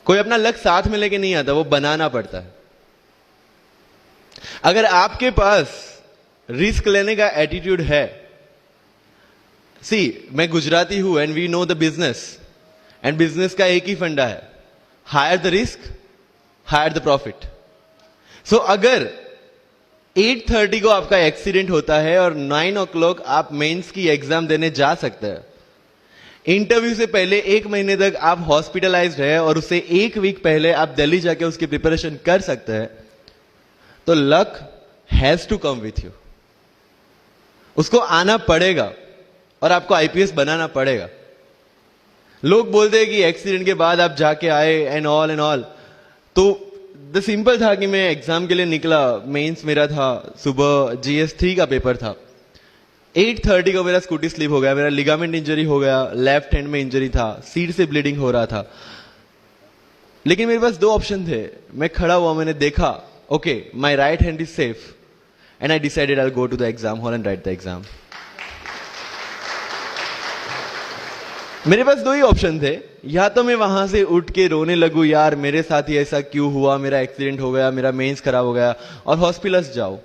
कोई अपना लक साथ में लेके नहीं आता, वो बनाना पड़ता है। अगर आपके पास रिस्क लेने का एटीट्यूड है, मैं गुजराती हूं and we know the business, and business का एक ही फंडा है, higher the risk higher the profit. So अगर 8:30 को आपका एक्सीडेंट होता है और 9 o'clock आप मेंस की एग्जाम देने जा सकते हैं, इंटरव्यू से पहले 1 महीने तक आप हॉस्पिटलाइज्ड है और उससे 1 वीक पहले आप दिल्ली जाके उसकी प्रिपरेशन कर सकते हैं, तो luck has to come with you. उसको आना पड़ेगा और आपको आईपीएस बनाना पड़ेगा। लोग बोलते हैं कि एक्सीडेंट के बाद आप जाके आए एंड ऑल, तो द सिंपल था कि मैं एग्जाम के लिए निकला, मेंस मेरा था, सुबह GS3 का पेपर था। 8:30 को मेरा स्कूटी स्लिप हो गया, मेरा लिगामेंट इंजरी हो गया, लेफ्ट हैंड में इंजरी था, सीट से ब्लीडिंग हो रहा था। लेकिन मेरे पास 2 ऑप्शन थे। मैं खड़ा हुआ, मैंने देखा, okay my right hand is safe, and I decided I will go to the exam hall and write the exam. मेरे पास 2 ही ऑप्शन थे, या तो मैं वहां से उठ के रोने लगूं, यार मेरे साथ ही ऐसा क्यों हुआ, मेरा एक्सीडेंट हो गया, मेरा मेंस खराब हो गया, और हॉस्पिटल जाओ,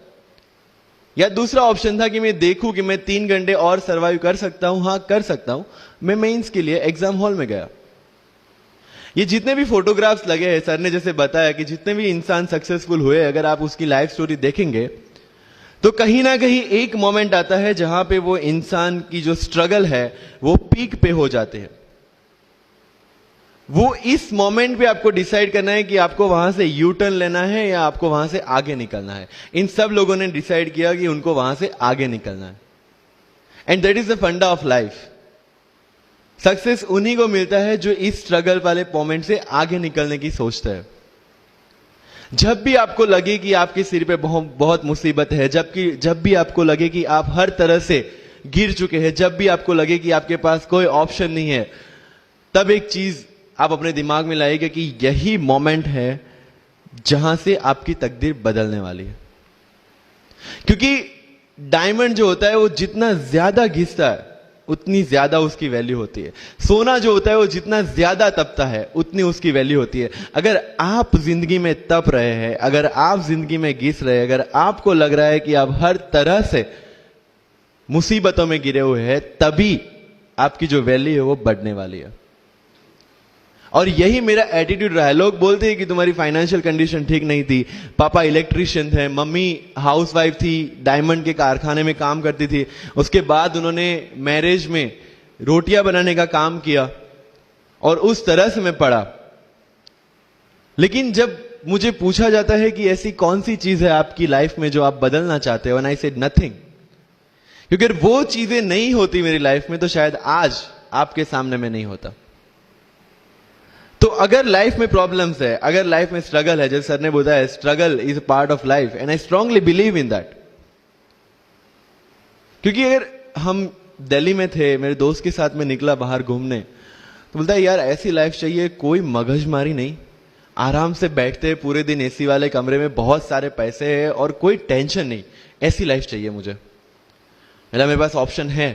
या दूसरा ऑप्शन था कि मैं देखूं कि मैं 3 घंटे और सर्वाइव कर सकता हूं। हाँ, कर सकता हूं। मैं मेंस के लिए एग्जाम हॉल में गया। ये जितने भी फोटोग्राफ्स लगे हैं, सर ने जैसे बताया कि जितने भी इंसान सक्सेसफुल हुए, अगर आप उसकी लाइफ स्टोरी देखेंगे तो कहीं ना कहीं एक मोमेंट आता है जहां पे वो इंसान की जो स्ट्रगल है वो पीक पे हो जाते हैं। वो इस मोमेंट पे आपको डिसाइड करना है कि आपको वहां से यू टर्न लेना है या आपको वहां से आगे निकलना है। इन सब लोगों ने डिसाइड किया कि उनको वहां से आगे निकलना है, एंड दैट इज द फंडा ऑफ लाइफ। सक्सेस उन्हीं को मिलता है जो इस स्ट्रगल वाले मोमेंट से आगे निकलने की सोचता है। जब भी आपको लगे कि आपके सिर पे बहुत मुसीबत है, जब भी आपको लगे कि आप हर तरह से गिर चुके हैं, जब भी आपको लगे कि आपके पास कोई ऑप्शन नहीं है, तब एक चीज आप अपने दिमाग में लाइएगा कि यही मोमेंट है जहां से आपकी तकदीर बदलने वाली है। क्योंकि डायमंड जो होता है वो जितना ज्यादा घिसता है उतनी ज्यादा उसकी वैल्यू होती है। सोना जो होता है वो जितना ज्यादा तपता है उतनी उसकी वैल्यू होती है। अगर आप जिंदगी में तप रहे हैं, अगर आप जिंदगी में घिस रहे हैं, अगर आपको लग रहा है कि आप हर तरह से मुसीबतों में गिरे हुए हैं, तभी आपकी जो वैल्यू है वो बढ़ने वाली है। और यही मेरा एटीट्यूड रहा है। लोग बोलते हैं कि तुम्हारी फाइनेंशियल कंडीशन ठीक नहीं थी, पापा इलेक्ट्रिशियन थे, मम्मी हाउसवाइफ थी, डायमंड के कारखाने में काम करती थी, उसके बाद उन्होंने मैरिज में रोटियां बनाने का काम किया और उस तरह से मैं पढ़ा। लेकिन जब मुझे पूछा जाता है कि ऐसी कौन सी चीज है आपकी लाइफ में जो आप बदलना चाहते हो, एंड आई सेड नथिंग। क्योंकि अगर वो चीजें नहीं होती मेरी लाइफ में तो शायद आज आपके सामने में नहीं होता। तो अगर लाइफ में प्रॉब्लम्स है, अगर लाइफ में स्ट्रगल है, जैसे सर ने बताया struggle is a part of life, and I strongly believe in that. क्योंकि अगर हम दिल्ली में थे, मेरे दोस्त के साथ में निकला बाहर घूमने, तो बोलता है यार ऐसी लाइफ चाहिए, कोई मगजमारी नहीं, आराम से बैठते पूरे दिन एसी वाले कमरे में, बहुत सारे पैसे है और कोई टेंशन नहीं, ऐसी लाइफ चाहिए मुझे। मेरे पास ऑप्शन है।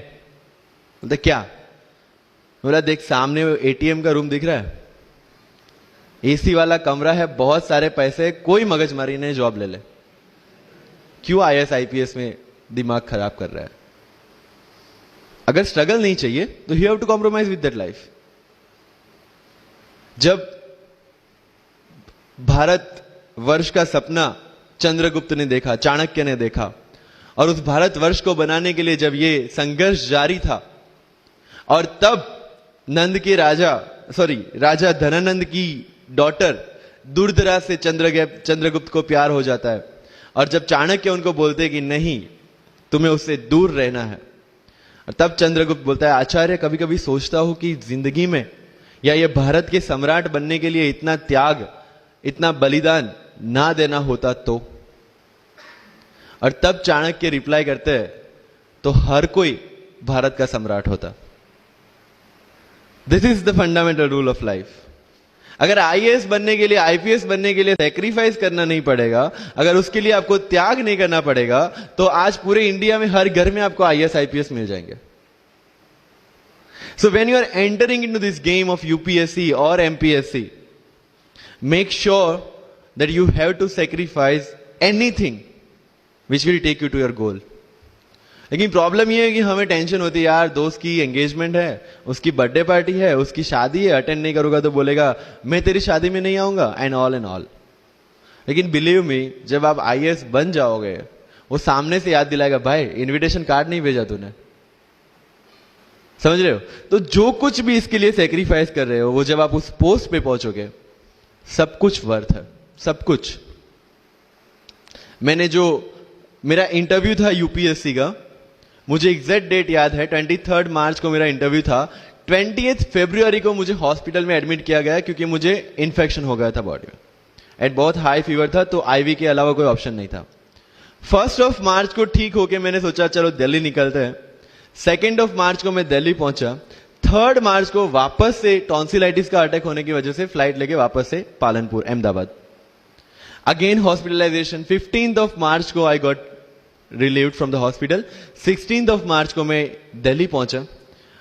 बोलते क्या? बोला देख सामने एटीएम का रूम दिख रहा है, एसी वाला कमरा है, बहुत सारे पैसे, कोई मगजमारी नहीं, जॉब ले ले। क्यों आईएएस आईपीएस में दिमाग खराब कर रहा है? अगर स्ट्रगल नहीं चाहिए तो you have to compromise with that life. जब भारत वर्ष का सपना चंद्रगुप्त ने देखा, चाणक्य ने देखा, और उस भारत वर्ष को बनाने के लिए जब ये संघर्ष जारी था, और तब राजा धनानंद की डॉटर दुर्धरा से चंद्रगुप्त को प्यार हो जाता है, और जब चाणक्य उनको बोलते कि नहीं तुम्हें उससे दूर रहना है, और तब चंद्रगुप्त बोलता है आचार्य कभी कभी सोचता हूं कि जिंदगी में या ये भारत के सम्राट बनने के लिए इतना त्याग, इतना बलिदान ना देना होता तो। और तब चाणक्य रिप्लाई करते हैं तो हर कोई भारत का सम्राट होता। This is the fundamental rule of life. अगर आईएएस बनने के लिए, आईपीएस बनने के लिए सैक्रिफाइस करना नहीं पड़ेगा, अगर उसके लिए आपको त्याग नहीं करना पड़ेगा, तो आज पूरे इंडिया में हर घर में आपको आईएएस आईपीएस मिल जाएंगे। So when you are entering into this game of UPSC और MPSC, make sure that you have to sacrifice anything which will take you to your goal. लेकिन प्रॉब्लम ये है कि हमें टेंशन होती है, यार दोस्त की एंगेजमेंट है, उसकी बर्थडे पार्टी है, उसकी शादी है, अटेंड नहीं करूंगा तो बोलेगा मैं तेरी शादी में नहीं आऊंगा, एंड ऑल. लेकिन बिलीव मी, जब आप आईएएस बन जाओगे, वो सामने से याद दिलाएगा, भाई इनविटेशन कार्ड नहीं भेजा तूने. समझ रहे हो? तो जो कुछ भी इसके लिए सेक्रीफाइस कर रहे हो, वो जब आप उस पोस्ट पे पहुंचोगे, सब कुछ वर्थ है, सब कुछ. मैंने जो मेरा इंटरव्यू था यूपीएससी का, मुझे एग्जैक्ट डेट याद है, 23 मार्च को मेरा इंटरव्यू था. 20 फरवरी को मुझे हॉस्पिटल में एडमिट किया गया क्योंकि मुझे इन्फेक्शन हो गया था बॉडी में, एंड बहुत हाई फीवर था, तो आईवी के अलावा कोई ऑप्शन नहीं था. 1 मार्च को ठीक होके मैंने सोचा चलो दिल्ली निकलते हैं. 2 मार्च को मैं दिल्ली पहुंचा. 3 मार्च को वापस से टॉन्सिलाइटिस का अटैक होने की वजह से फ्लाइट लेके वापस से Palanpur, Ahmedabad. Again hospitalisation. 15 March को I got relieved from the hospital. 16 March को मैं दिल्ली पहुंचा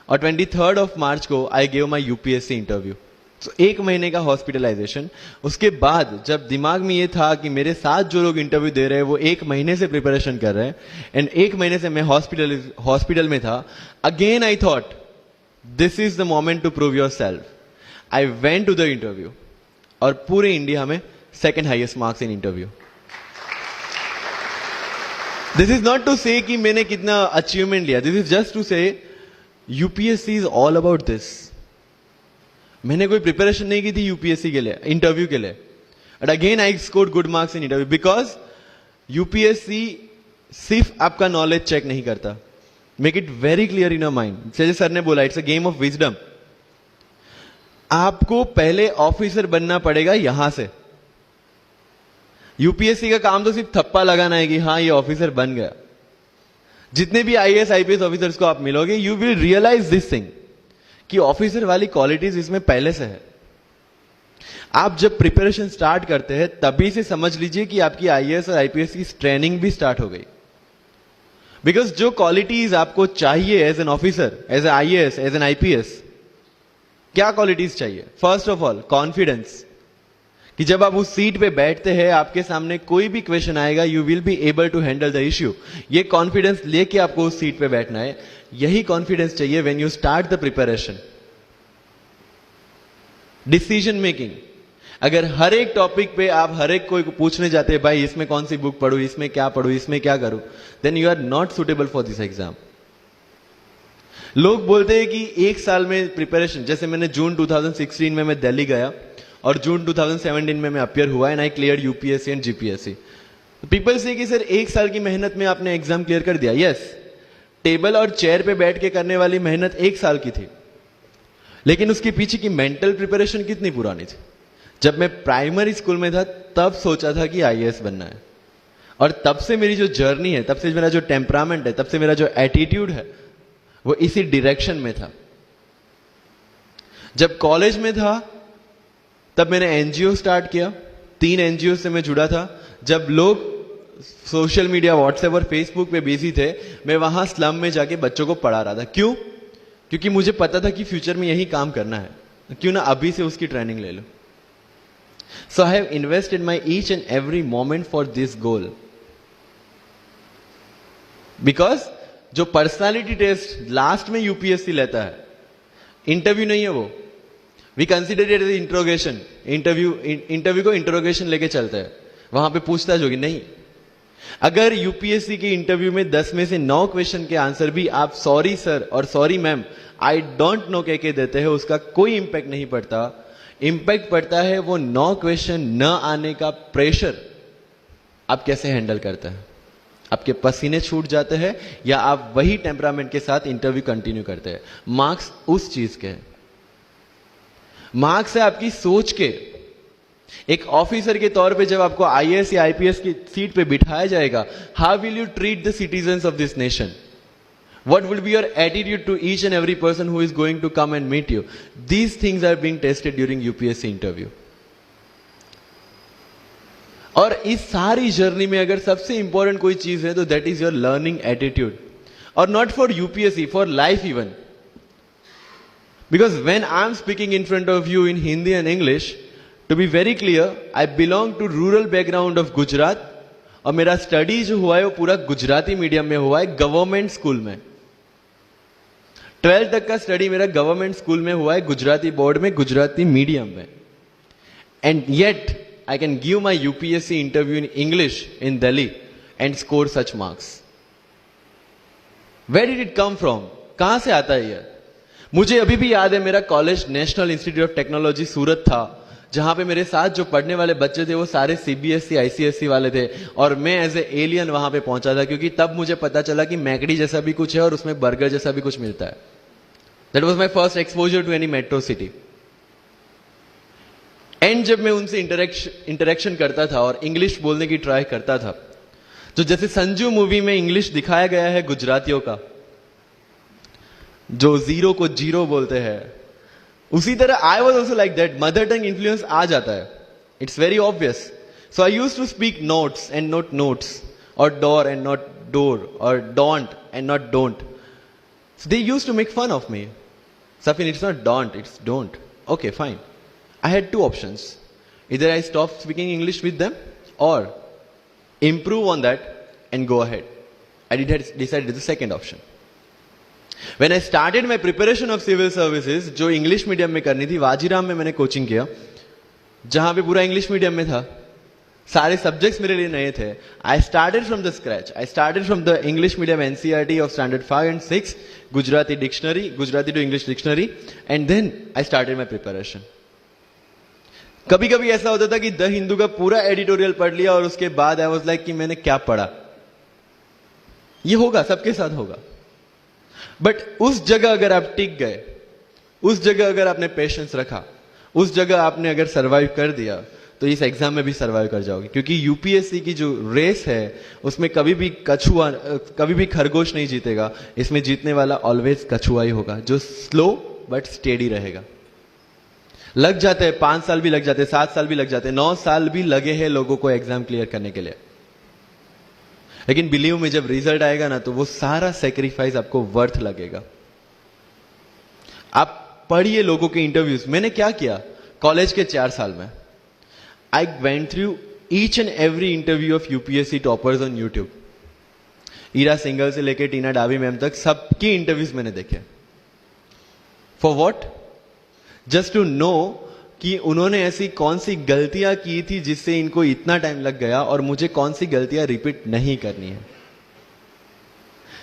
और 23 मार्च को I gave my UPSC interview. तो 1 महीने का हॉस्पिटलाइजेशन. उसके बाद जब दिमाग में ये था कि मेरे साथ जो लोग इंटरव्यू दे रहे हैं वो 1 महीने से प्रिपरेशन कर रहे हैं, एंड 1 महीने से मैं हॉस्पिटल में था, again I thought this is the moment to prove yourself. I went to the interview और पूरे इंडिया में 2nd highest marks in interview. This is not to say कि मैंने कितना अचीवमेंट लिया, this is just to say UPSC is all about this. मैंने कोई preparation नहीं की थी यूपीएससी के लिए, इंटरव्यू के लिए, but again I scored good marks in interview because UPSC सिर्फ आपका नॉलेज चेक नहीं करता. Make it very clear in your mind. जैसे सर ने बोला, it's a game of wisdom. आपको पहले ऑफिसर बनना पड़ेगा यहां से. यूपीएससी का काम तो सिर्फ थप्पा लगाना है कि हाँ ये ऑफिसर बन गया. जितने भी आईएएस आईपीएस ऑफिसर्स को आप मिलोगे, you will realise this thing कि ऑफिसर वाली क्वालिटीज इसमें पहले से है. आप जब प्रिपरेशन स्टार्ट करते हैं तभी से समझ लीजिए कि आपकी आईएएस और आईपीएस की ट्रेनिंग भी स्टार्ट हो गई. बिकॉज जो क्वालिटीज आपको चाहिए as an officer, as a IAS, as an IPS, क्या क्वालिटीज चाहिए? फर्स्ट ऑफ ऑल कॉन्फिडेंस, कि जब आप उस सीट पे बैठते हैं, आपके सामने कोई भी क्वेश्चन आएगा, you will be able to handle the issue. ये कॉन्फिडेंस लेके आपको उस सीट पे बैठना है. यही कॉन्फिडेंस चाहिए when you start the preparation. Decision making. अगर हर एक टॉपिक पे आप हर एक कोई को पूछने जाते हैं, भाई इसमें कौन सी बुक पढ़ूं, इसमें क्या पढ़ूं, इसमें क्या करूं, then you are not suitable for this exam. लोग बोलते हैं कि 1 साल में प्रिपरेशन, जैसे मैंने जून 2016 में मैं दिल्ली गया और जून 2017 में मैं अपियर हुआ and I clear UPSC and GPSC. People से कि सर 1 साल की मेहनत में आपने एग्जाम क्लियर कर दिया. यस, टेबल और चेयर पे बैठ के करने वाली मेहनत 1 साल की थी, लेकिन उसके पीछे की मेंटल प्रिपरेशन कितनी पुरानी थी. जब मैं प्राइमरी स्कूल में था तब सोचा था कि आईएएस बनना है, और तब से मेरी जो जर्नी है, तब से मेरा जो टेम्परामेंट है, तब से मेरा जो एटीट्यूड है, वो इसी डायरेक्शन में था. जब कॉलेज में था तब मैंने एनजीओ स्टार्ट किया. 3 एनजीओ से मैं जुड़ा था. जब लोग सोशल मीडिया, व्हाट्सएप और फेसबुक पे बिजी थे, मैं वहां स्लम में जाके बच्चों को पढ़ा रहा था. क्यों? क्योंकि मुझे पता था कि फ्यूचर में यही काम करना है. क्यों ना अभी से उसकी ट्रेनिंग ले लो. So I have invested my each and every moment for this goal. Because जो पर्सनालिटी टेस्ट लास्ट में यूपीएससी लेता है, इंटरव्यू नहीं है वो. We consider it as interrogation. Interview को इंट्रोगेशन लेके चलते हैं, वहां पे पूछताछ होगी नहीं. अगर यूपीएससी के इंटरव्यू में 10 में से 9 क्वेश्चन के आंसर भी आप सॉरी सर और sorry ma'am, I don't know कह के देते हैं, उसका कोई इंपैक्ट नहीं पड़ता. इंपैक्ट पड़ता है वो 9 क्वेश्चन न आने का प्रेशर आप कैसे हैंडल करते हैं. आपके पसीने छूट जाते हैं या आप वही टेम्परामेंट के साथ इंटरव्यू कंटिन्यू करते हैं. मार्क्स उस चीज के हैं. मार्क्स है आपकी सोच के. एक ऑफिसर के तौर पे जब आपको आईएएस या आईपीएस की सीट पे बिठाया जाएगा, how will you treat the citizens of this nation? What will be your attitude to each and every person who is going to come and meet you? These things are being tested during UPSC interview. और इस सारी journey में अगर सबसे important कोई चीज है तो that is your learning attitude. और not for UPSC, for life even. Because when I'm speaking in front of you in Hindi and English, to be very clear, I belong to rural background of Gujarat, और मेरा study जो हुआ है वो पूरा Gujarati medium में हुआ है, गवर्नमेंट स्कूल में। 12th तक का स्टडी मेरा गवर्नमेंट स्कूल में हुआ है, गुजराती बोर्ड में, गुजराती मीडियम में। And yet I can give my UPSC interview in English in Delhi and score such marks. Where did it come from? कहां से आता है ये? मुझे अभी भी याद है, मेरा college National Institute of Technology Surat था, जहां पे मेरे साथ जो पढ़ने वाले बच्चे थे वो सारे सीबीएसई आईसीएसई वाले थे, और मैं एज ए एलियन वहां पे पहुंचा था, क्योंकि तब मुझे पता चला कि मैकडी जैसा भी कुछ है और उसमें बर्गर जैसा भी कुछ मिलता है। That was my first exposure to any metro city. And जब मैं उनसे इंटरेक्शन करता था और इंग्लिश बोलने की ट्राई करता था, तो जैसे संजू मूवी में इंग्लिश दिखाया गया है गुजरातियों का, जो जीरो को जीरो बोलते हैं, उसी तरह I was also like that. Mother tongue influence आ जाता है, it's very obvious. So I used to speak notes and not notes, और डोर एंड नॉट डोर, और don't and not don't. So they used to make fun of me. Safin, it's not don't, it's don't. Okay, fine. I had two options. Either I stop speaking English with them or improve on that and go ahead. I decided the second option. When I started my preparation of civil services, जो English medium में करनी थी, वाजीराम में मैंने coaching किया, जहां पे पूरा इंग्लिश मीडियम में था, सारे सब्जेक्ट्स मेरे लिए नए थे। I started from the scratch. I started from the English medium NCERT of standard 5 and 6, Gujarati dictionary, Gujarati to English dictionary, and then I started my preparation. कभी कभी ऐसा होता था कि द हिंदू का पूरा एडिटोरियल पढ़ लिया और उसके बाद आई वाज लाइक कि मैंने क्या पढ़ा। ये होगा, सबके साथ होगा। बट उस जगह अगर आप टिक गए, उस जगह अगर आपने पेशेंस रखा, उस जगह आपने अगर सर्वाइव कर दिया, तो इस एग्जाम में भी सर्वाइव कर जाओगे। क्योंकि यूपीएससी की जो रेस है उसमें कभी भी कछुआ, कभी भी खरगोश नहीं जीतेगा। इसमें जीतने वाला ऑलवेज कछुआ ही होगा, जो स्लो बट स्टेडी रहेगा। लग जाते हैं 5 साल भी लग जाते हैं, 7 साल भी लग जाते हैं, 9 साल भी लगे हैं लोगों को एग्जाम क्लियर करने के लिए। लेकिन बिलीव में जब रिजल्ट आएगा ना, तो वो सारा सेक्रीफाइस आपको वर्थ लगेगा। आप पढ़िए लोगों के इंटरव्यूज। मैंने क्या किया कॉलेज के 4 साल में, I went through each and every interview of UPSC toppers on YouTube. Ira Singhal से लेके टीना डाबी मैम तक सबकी इंटरव्यूज मैंने देखे। For what? Just to know कि उन्होंने ऐसी कौन सी गलतियां की थी जिससे इनको इतना टाइम लग गया, और मुझे कौन सी गलतियां रिपीट नहीं करनी है।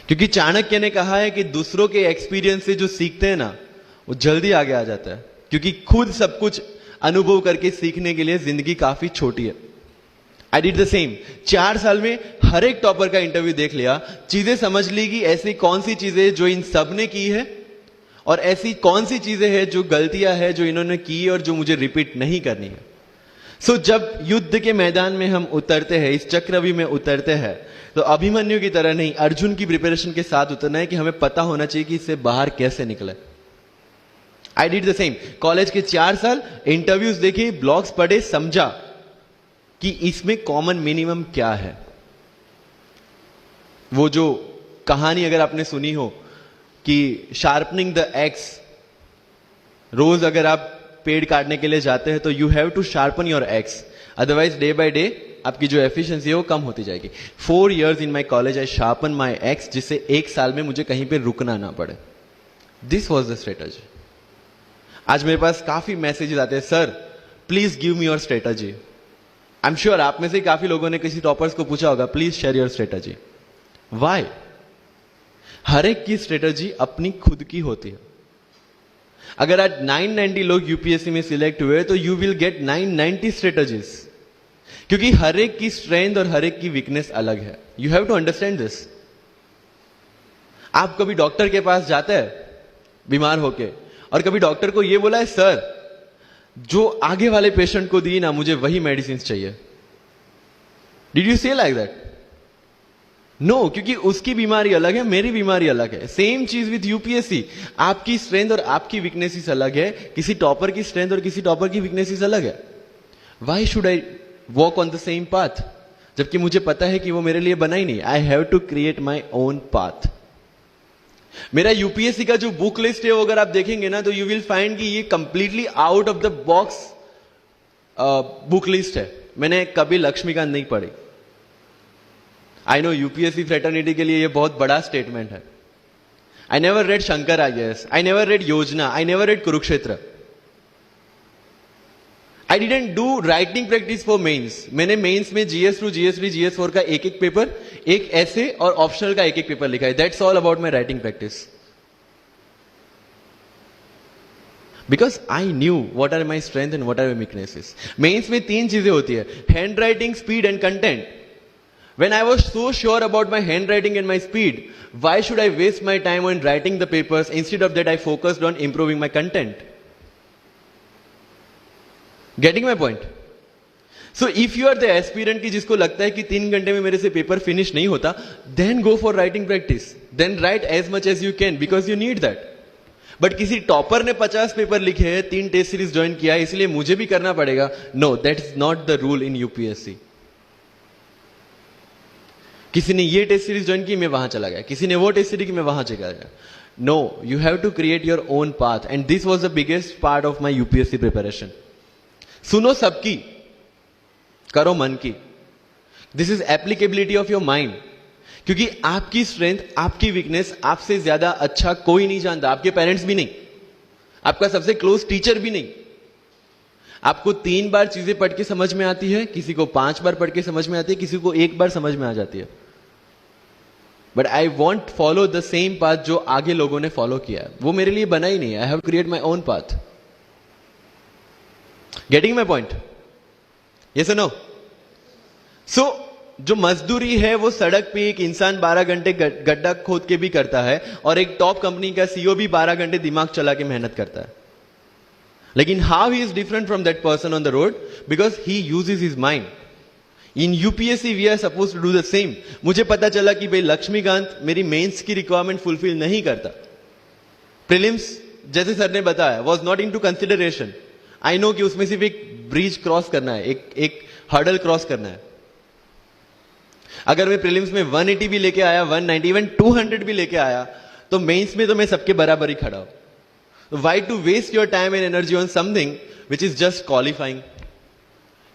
क्योंकि चाणक्य ने कहा है कि दूसरों के एक्सपीरियंस से जो सीखते हैं ना, वो जल्दी आगे आ जाता है। क्योंकि खुद सब कुछ अनुभव करके सीखने के लिए जिंदगी काफी छोटी है। I did the same. 4 साल में हर एक टॉपर का इंटरव्यू देख लिया, चीजें समझ ली कि ऐसी कौन सी चीजें जो इन सब ने की है, और ऐसी कौन सी चीजें हैं जो गलतियां हैं जो इन्होंने की और जो मुझे रिपीट नहीं करनी है। सो जब युद्ध के मैदान में हम उतरते हैं, इस चक्रव्यूह में उतरते हैं, तो अभिमन्यु की तरह नहीं, अर्जुन की प्रिपरेशन के साथ उतरना है कि हमें पता होना चाहिए कि इससे बाहर कैसे निकले। I did the same. College के 4 साल इंटरव्यूज देखे, ब्लॉग्स पढ़े, समझा कि इसमें कॉमन मिनिमम क्या है। वो जो कहानी अगर आपने सुनी हो कि शार्पनिंग द एक्स, रोज अगर आप पेड़ काटने के लिए जाते हैं तो you have to sharpen your axe, otherwise day by day आपकी जो एफिशिएंसी है वो कम होती जाएगी। 4 years in my college I sharpen my x, जिससे 1 साल में मुझे कहीं पे रुकना ना पड़े। This was the strategy. आज मेरे पास काफी मैसेजेस आते हैं, sir please give me your strategy. I am sure आप में से काफी लोगों ने किसी टॉपर्स को पूछा होगा, please share your strategy. Why? हर एक की स्ट्रेटजी अपनी खुद की होती है। अगर आज 990 लोग यूपीएससी में सिलेक्ट हुए तो यू विल गेट 990 स्ट्रेटजीज, क्योंकि हर एक की स्ट्रेंथ और हर एक की वीकनेस अलग है। You have to understand this. आप कभी डॉक्टर के पास जाते हैं बीमार होके, और कभी डॉक्टर को यह बोला है, सर जो आगे वाले पेशेंट को दी ना, मुझे वही मेडिसिन चाहिए। डिड यू से लाइक दैट? नो, क्योंकि उसकी बीमारी अलग है, मेरी बीमारी अलग है। सेम चीज विथ यूपीएससी। आपकी स्ट्रेंथ और आपकी वीकनेसेस अलग है, किसी टॉपर की स्ट्रेंथ और किसी टॉपर की वीकनेसेस अलग है। Why should I walk on the same path, जबकि मुझे पता है कि वो मेरे लिए बना ही नहीं। I have to create my own path. मेरा यूपीएससी का जो बुक लिस्ट है वो अगर आप देखेंगे ना, तो यू विल फाइंड कि ये completely out of the box book list है, मैंने कभी लक्ष्मीकांत नहीं पढ़ी। आई नो यूपीएससी फ्रेटर्निटी के लिए ये बहुत बड़ा स्टेटमेंट है। I never read Shankar IAS, I never read Yojana, I never read Kurukshetra. I didn't do writing practice for mains. मैंने मेंस में GS2, GS3, GS4 का एक एक पेपर, एक ऐसे और ऑप्शनल का एक एक पेपर लिखा है। That's all about my writing practice. Because I knew what are my strength and what are my weaknesses. Mains में 3 चीजें होती है, handwriting, speed and content. When I was so sure about my handwriting and my speed, why should I waste my time on writing the papers? Instead of that, I focused on improving my content. Getting my point? So if you are the aspirant की जिसको लगता है कि 3 घंटे में मेरे से paper finish नहीं होता, then go for writing practice. Then write as much as you can because you need that. But किसी टॉपर ने 50 पेपर लिखे हैं, 3 टेस्ट सीरीज ज्वाइन किया है, इसलिए मुझे भी करना पड़ेगा। No, that is not the rule in UPSC. किसी ने ये टेस्ट सीरीज ज्वाइन की, मैं वहां चला गया, किसी ने वो टेस्ट सीरीज की, मैं वहां चला गया। No, you have to create your own path and this was the biggest part of my UPSC preparation. सुनो सबकी, करो मन की। This is applicability of your mind. क्योंकि आपकी स्ट्रेंथ, आपकी वीकनेस आपसे ज्यादा अच्छा कोई नहीं जानता। आपके पेरेंट्स भी नहीं, आपका सबसे क्लोज टीचर भी नहीं। आपको 3 बार चीजें पढ़ के समझ में आती है, किसी को 5 बार पढ़ के समझ में आती है, किसी को 1 बार समझ में आ जाती है। But I want follow the same path जो आगे लोगों ने फॉलो किया है। वो मेरे लिए बना ही नहीं है। I have create my own path. Getting my point? Yes और नो? सो जो मजदूरी है वो सड़क पे एक इंसान 12 घंटे गड्ढा खोद के भी करता है, और एक टॉप कंपनी का CEO भी 12 घंटे दिमाग चला के मेहनत करता है। लेकिन how he is different from that person on the road? Because he uses his mind. In UPSC we are suppose to do the same. मुझे पता चला कि भाई लक्ष्मीकांत मेरी मेंस की रिक्वायरमेंट फुलफिल नहीं करता। प्रीलिम्स, जैसे सर ने बताया, was not into consideration. I know कि उसमें सिर्फ एक ब्रिज क्रॉस करना है, एक हर्डल क्रॉस करना है। अगर मैं प्रीलिम्स में 180 भी लेके आया, 190, इवन 200 भी लेके आया, तो मेंस में तो मैं सबके बराबर ही खड़ा हूं। Why to waste your time and energy on something which is just qualifying?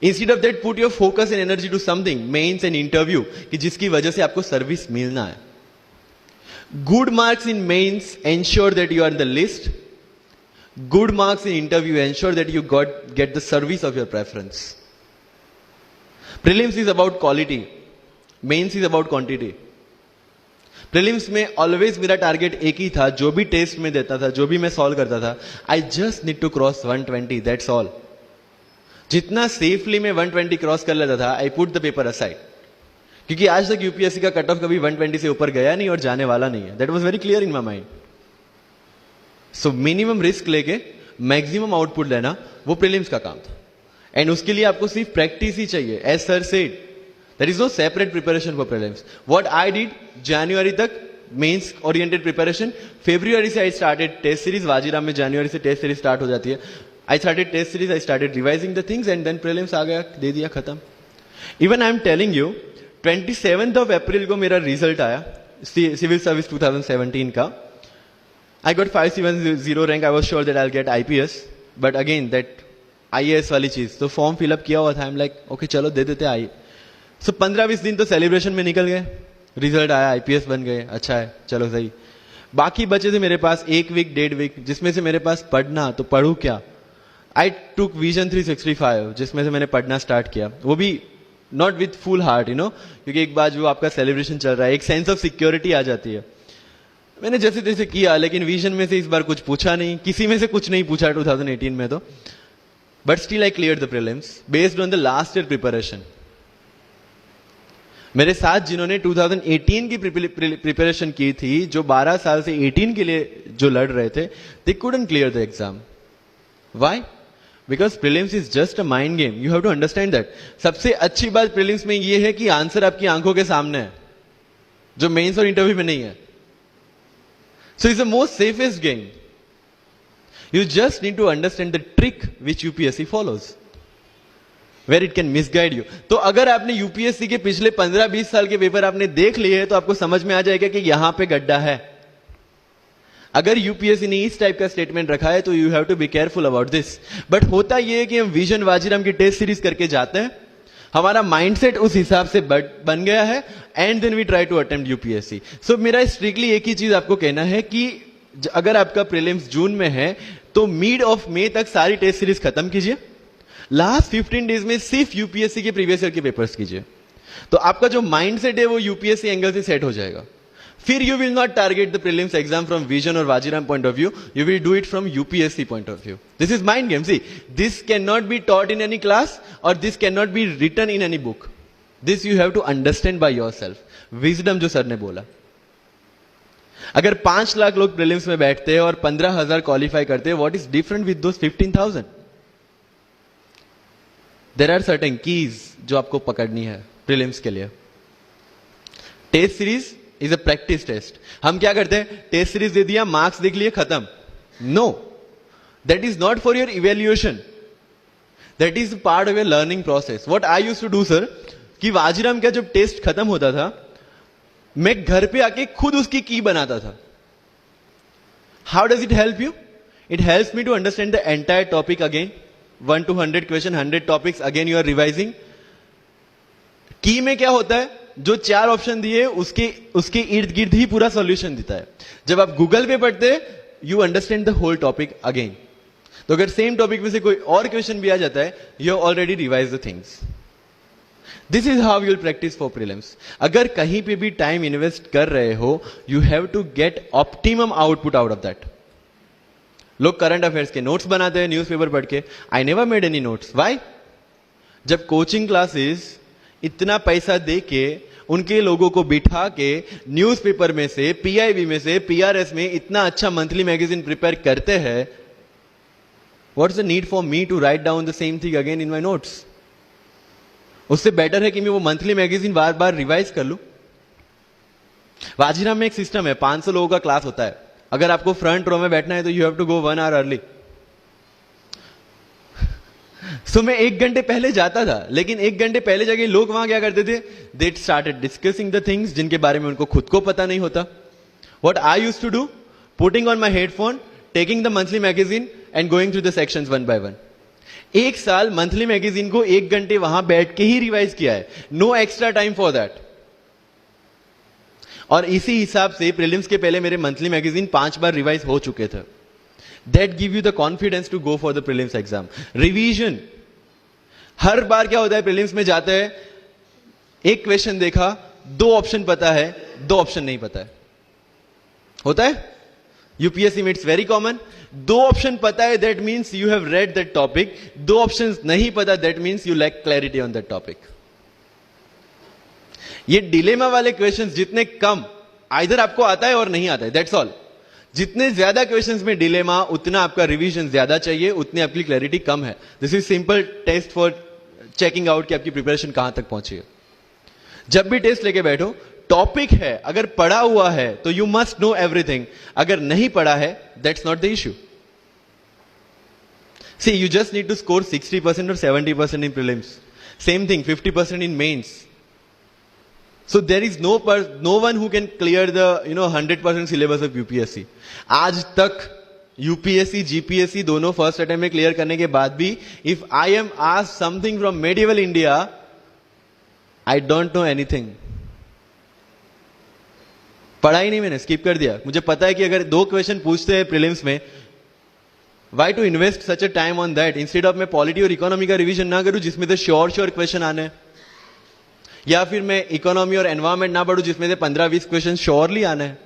Instead of that put your focus and energy to something, mains and interview, कि जिसकी वजह से आपको सर्विस मिलना है। Good marks in mains ensure that you are in the list. Good marks in interview ensure that you get the service of your preference. Prelims is about quality, mains is about quantity. Prelims में always मेरा target एक ही था, जो भी test में देता था, जो भी मैं सॉल्व करता था, I just need to cross 120, that's all. जितना सेफली मैं 120 क्रॉस कर लेता था, I put the paper aside. क्योंकि आज तक यूपीएससी का कट ऑफ कभी 120 से ऊपर गया नहीं और जाने वाला नहीं है। That was very clear in my mind. So minimum risk लेके मैक्सिमम आउटपुट लेना, वो प्रीलिम्स का काम था। एंड उसके लिए आपको सिर्फ प्रैक्टिस ही चाहिए। As sir said, there is no separate preparation for prelims. What I did, January तक मेंस ओरिएंटेड प्रिपरेशन, February से I started test series. Vajiram में January से टेस्ट सीरीज स्टार्ट हो जाती है। I started test series, I started revising the things and then prelims आ गया, दे दिया, खत्म। Even I am telling you, 27th of April को मेरा रिजल्ट आया सिविल सर्विस 2017 का। I got 570 rank. I was sure that I'll get IPS, but again that IAS वाली चीज, तो फॉर्म फिलअप किया हुआ था। I'm like, okay चलो दे देते आई। सो 15-20 दिन तो सेलिब्रेशन में निकल गए। रिजल्ट आया, आईपीएस बन गए, अच्छा है, चलो सही। बाकी बचे थे मेरे पास 1 वीक, 1.5 वीक, जिसमें से मेरे पास पढ़ना, तो पढ़ू क्या? आई टुक विजन 365, जिसमें से मैंने पढ़ना स्टार्ट किया। वो भी not with full heart, you know, क्योंकि एक बार जो आपका सेलिब्रेशन चल रहा है, एक सेंस ऑफ सिक्योरिटी आ जाती है। मैंने जैसे तैसे किया, लेकिन विजन में से इस बार कुछ पूछा नहीं, किसी में से कुछ नहीं पूछा 2018 में तो। But still I clear the prelims based on the last year preparation. मेरे साथ जिन्होंने 2018 की प्रिपरेशन की थी, जो 12 साल से 18 के लिए जो लड़ रहे थे, they couldn't clear the exam. Why? Because prelims is just a mind game. You have to understand that. सबसे अच्छी बात प्रीलिम्स में यह है कि आंसर आपकी आंखों के सामने है, जो मेंस और इंटरव्यू में नहीं है। So it's the most safest game. You just need to understand the trick which UPSC follows, where it can misguide you. तो अगर आपने यूपीएससी के पिछले 15-20 साल के पेपर आपने देख लिए हैं, तो आपको समझ में आ जाएगा कि यहां पे गड्ढा है। अगर यूपीएससी ने इस टाइप का स्टेटमेंट रखा है तो you have to be careful about this. But होता यह है कि हम विजन वाजीराम की टेस्ट सीरीज करके जाते हैं, हमारा माइंडसेट उस हिसाब से बन गया है, and then we try to attempt UPSC. So मेरा स्ट्रिक्टली एक ही चीज आपको कहना है कि अगर आपका प्रीलिम्स जून में है तो मिड ऑफ मई तक सारी टेस्ट सीरीज खत्म कीजिए, लास्ट 15 डेज में सिर्फ यूपीएससी के प्रीवियस ईयर के पेपर्स कीजिए, तो आपका जो माइंडसेट है वो यूपीएससी एंगल से सेट हो जाएगा। फिर you will not target the prelims exam from Vision और Vajiram point of view, you will do it from UPSC point of view. This is mind game. See, this can not be taught in any class और this can not be written in any book, this you have to understand by yourself. Wisdom जो sir ने बोला, अगर 5 लाख लोग prelims में बैठते हैं और 15,000 क्वालिफाई करते हैं, what is different with those 15,000? There are certain keys जो आपको पकड़नी है प्रीलिम्स के लिए। Test series is a practice test. हम क्या करते हैं, टेस्ट सीरीज दे दिया, मार्क्स देख लिए, खत्म। No, that is not for your evaluation, that is part of your learning process. What I used to do sir, कि वाजीराम का जब टेस्ट खत्म होता था, मैं घर पे आके खुद उसकी की बनाता था। How does it help you? It helps me to understand the entire topic again, 1 to 100 question, 100 topics, again you are revising. Key में क्या होता है, जो 4 ऑप्शन दिए उसके इर्द गिर्द ही पूरा सॉल्यूशन देता है। जब आप गूगल पे पढ़ते you understand the whole topic again. तो अगर सेम टॉपिक में से कोई और क्वेश्चन भी आ जाता है, you have already revise the things. This is how you'll practice for prelims. अगर कहीं पे भी टाइम इन्वेस्ट कर रहे हो, you have to get optimum output out of that. लोग करंट अफेयर्स के नोट्स बनाते हैं न्यूज़पेपर पढ़ के। I never made any notes. Why? जब कोचिंग क्लासेस इतना पैसा दे के उनके लोगों को बिठा के न्यूज़पेपर में से, पीआईबी में से, पीआरएस में इतना अच्छा मंथली मैगजीन प्रिपेयर करते हैं, what is the need for me to write down the same thing again in my notes? उससे बेटर है कि मैं वो मंथली मैगजीन बार बार रिवाइज कर लूं। वाजीराम में एक सिस्टम है, 500 लोगों का क्लास होता है। अगर आपको फ्रंट रो में बैठना है तो you have to go 1 hour early. So मैं 1 घंटे पहले जाता था, लेकिन 1 घंटे पहले जाके लोग वहां क्या करते थे, they started discussing the things जिनके बारे में उनको खुद को पता नहीं होता। What I used to do, putting on my headphone, taking the monthly magazine and going through the sections 1 by 1। 1 साल मंथली मैगजीन को 1 घंटे वहां बैठ के ही रिवाइज किया है, no extra time for that. और इसी हिसाब से प्रीलिम्स के पहले मेरे मंथली मैगजीन 5 बार रिवाइज हो चुके थे। That give you the confidence to go for the prelims exam. Revision, हर बार क्या होता है, प्रीलिम्स में जाते हैं, एक क्वेश्चन देखा, 2 ऑप्शन पता है, 2 ऑप्शन नहीं पता है, होता है यूपीएससी में, इट्स वेरी कॉमन। 2 ऑप्शन पता है, that means you have read that topic. 2 option नहीं पता, that means you lack clarity on that topic. ये डिलेमा वाले क्वेश्चंस जितने कम, आइदर आपको आता है और नहीं आता है, दैट्स ऑल। जितने ज्यादा क्वेश्चंस में डिलेमा, उतना आपका रिवीजन ज्यादा चाहिए, उतनी आपकी क्लैरिटी कम है। This is simple test for checking out कि आपकी प्रिपरेशन कहां तक पहुंची है। जब भी टेस्ट लेके बैठो, टॉपिक है, अगर पढ़ा हुआ है तो यू मस्ट नो एवरीथिंग, अगर नहीं पढ़ा है that's not the issue. See, you just need to score 60% और 70% in prelims, same thing 50% in mains. So there is no one who can clear the 100% syllabus of UPSC. आज तक UPSC, GPSC दोनों first attempt में clear करने के बाद भी, if I am asked something from medieval India, I don't know anything. पढ़ा ही नहीं, मैंने स्किप कर दिया। मुझे पता है कि अगर 2 क्वेश्चन पूछते हैं प्रीलिम्स में, why to invest such a time on that? Instead of मैं पॉलिटी और इकोनॉमी का रिवीजन ना करूं जिसमें से श्योर क्वेश्चन आने हैं, या फिर मैं इकोनॉमी और एनवायरमेंट ना पढ़ूं जिसमें से 15-20 क्वेश्चन श्योरली आना है।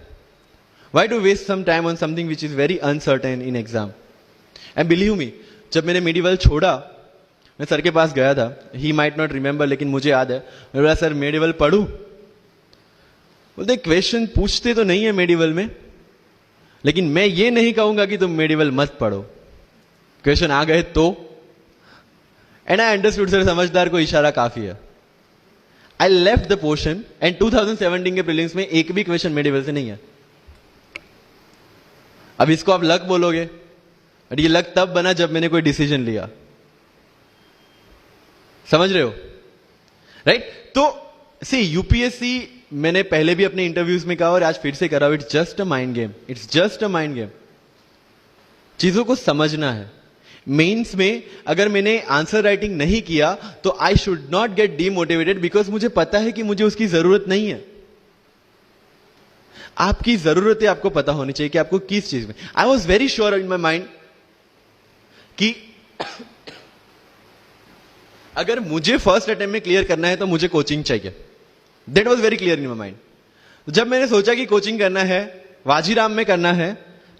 Why to waste some time on something which is very uncertain in exam? And believe me, जब मैंने मेडिवल छोड़ा, मैं सर के पास गया था, ही माइट नॉट रिमेंबर, लेकिन मुझे याद है। मैं बोला, सर मेडिवल पढ़ूं? बोलते क्वेश्चन पूछते तो नहीं है मेडिवल में, लेकिन मैं ये नहीं कहूंगा कि तुम मेडिवल मत पढ़ो, क्वेश्चन आ गए तो। एंड आई अंडरस्टूड, सर समझदार को इशारा काफी है। I left the portion and 2017 के प्रीलिम्स में एक भी क्वेश्चन मेडिवल से नहीं है। अब इसको आप लक बोलोगे, बट ये लक तब बना जब मैंने कोई डिसीजन लिया। समझ रहे हो, राइट? तो सी, यूपीएससी मैंने पहले भी अपने इंटरव्यूज में कहा और आज फिर से कर रहा हूं, it's just a mind game, it's just a mind game. चीजों को समझना है। मेंस में अगर मैंने आंसर राइटिंग नहीं किया तो I should not gate demotivated, because मुझे पता है कि मुझे उसकी जरूरत नहीं है। आपकी जरूरतें आपको पता होनी चाहिए कि आपको किस चीज में। आई was very sure in my mind कि अगर मुझे फर्स्ट अटेम्प्ट में क्लियर करना है तो मुझे कोचिंग चाहिए। That was very clear in my mind. जब मैंने सोचा कि कोचिंग करना है, वाजीराम में करना है,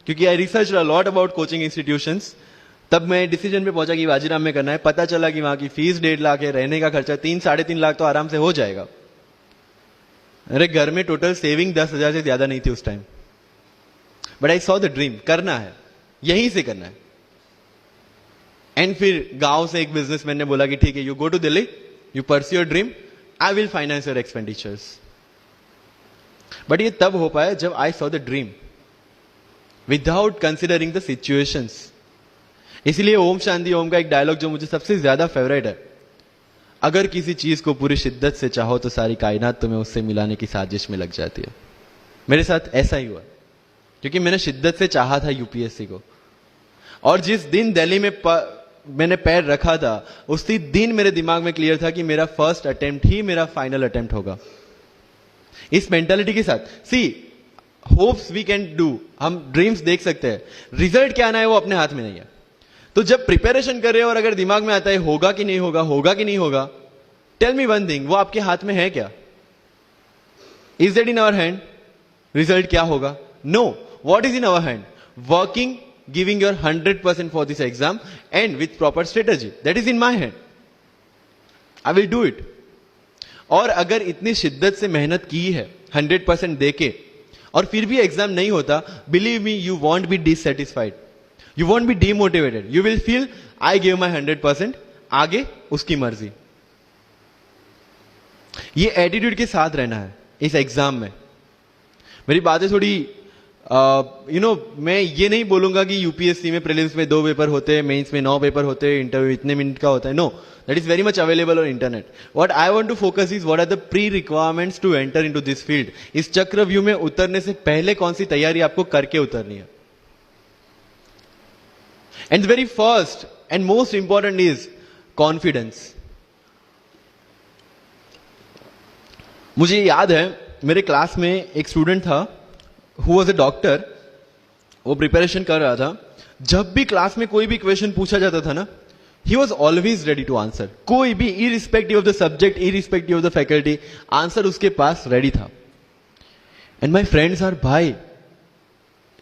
क्योंकि I research a lot about coaching institutions, तब मैं डिसीजन पे पहुंचा कि वाजीराम में करना है। पता चला कि वहां की फीस 1.5 लाख है, रहने का खर्चा 3-3.5 लाख तो आराम से हो जाएगा। अरे घर में टोटल सेविंग 10,000 से ज्यादा नहीं थी उस time. But I saw the dream, करना है, यहीं से करना है। एंड फिर गांव से एक बिजनेसमैन ने बोला कि ठीक है, you go to Delhi, you pursue your dream, I will finance your expenditures. But ये तब हो पाया जब I saw the dream without considering the situations. इसलिए ओम शांति ओम का एक डायलॉग जो मुझे सबसे ज्यादा फेवरेट है, अगर किसी चीज को पूरी शिद्दत से चाहो तो सारी कायनात तुम्हें उससे मिलाने की साजिश में लग जाती है। मेरे साथ ऐसा ही हुआ, क्योंकि मैंने शिद्दत से चाहा था यूपीएससी को। और जिस दिन दिल्ली में मैंने पैर रखा था, उसी दिन मेरे दिमाग में क्लियर था कि मेरा फर्स्ट अटेम्प्ट ही मेरा फाइनल अटेम्प्ट होगा। इस मेंटालिटी के साथ, सी होप्स वी कैन डू, हम ड्रीम्स देख सकते हैं, रिजल्ट क्या आना है वो अपने हाथ में नहीं है। तो जब प्रिपरेशन कर रहे हो और अगर दिमाग में आता है होगा कि नहीं होगा, होगा कि नहीं होगा, टेल मी वन थिंग, वो आपके हाथ में है क्या? Is that in our hand? Result क्या होगा? No. What is in our hand? Working, giving your 100% for this exam and with proper strategy, that is in my hand. I will do it. और अगर इतनी शिद्दत से मेहनत की है 100% देके और फिर भी एग्जाम नहीं होता, believe me, you won't be dissatisfied, you won't be demotivated, you will feel I give my 100%, आगे उसकी मर्जी। ये एटीट्यूड के साथ रहना है इस एग्जाम में। मेरी बातें थोड़ी मैं ये नहीं बोलूंगा कि यूपीएससी में प्रीलिम्स में 2 पेपर होते हैं, मेंस में 9 पेपर होते हैं, इंटरव्यू इतने मिनट का होता है। No, that is very much available on internet. What I want to focus is what are the pre requirements to enter into this field. इस चक्रव्यूह में उतरने से पहले कौन सी तैयारी आपको करके उतरनी है। And very first and most important is confidence. मुझे याद है मेरे क्लास में एक स्टूडेंट था, हु वॉज ए डॉक्टर। वो प्रिपरेशन कर रहा था। जब भी क्लास में कोई भी क्वेश्चन पूछा जाता था ना, he was always ready to answer. कोई भी, irrespective of the subject, irrespective of the faculty, answer उसके पास रेडी था। एंड माई फ्रेंड्स आर, भाई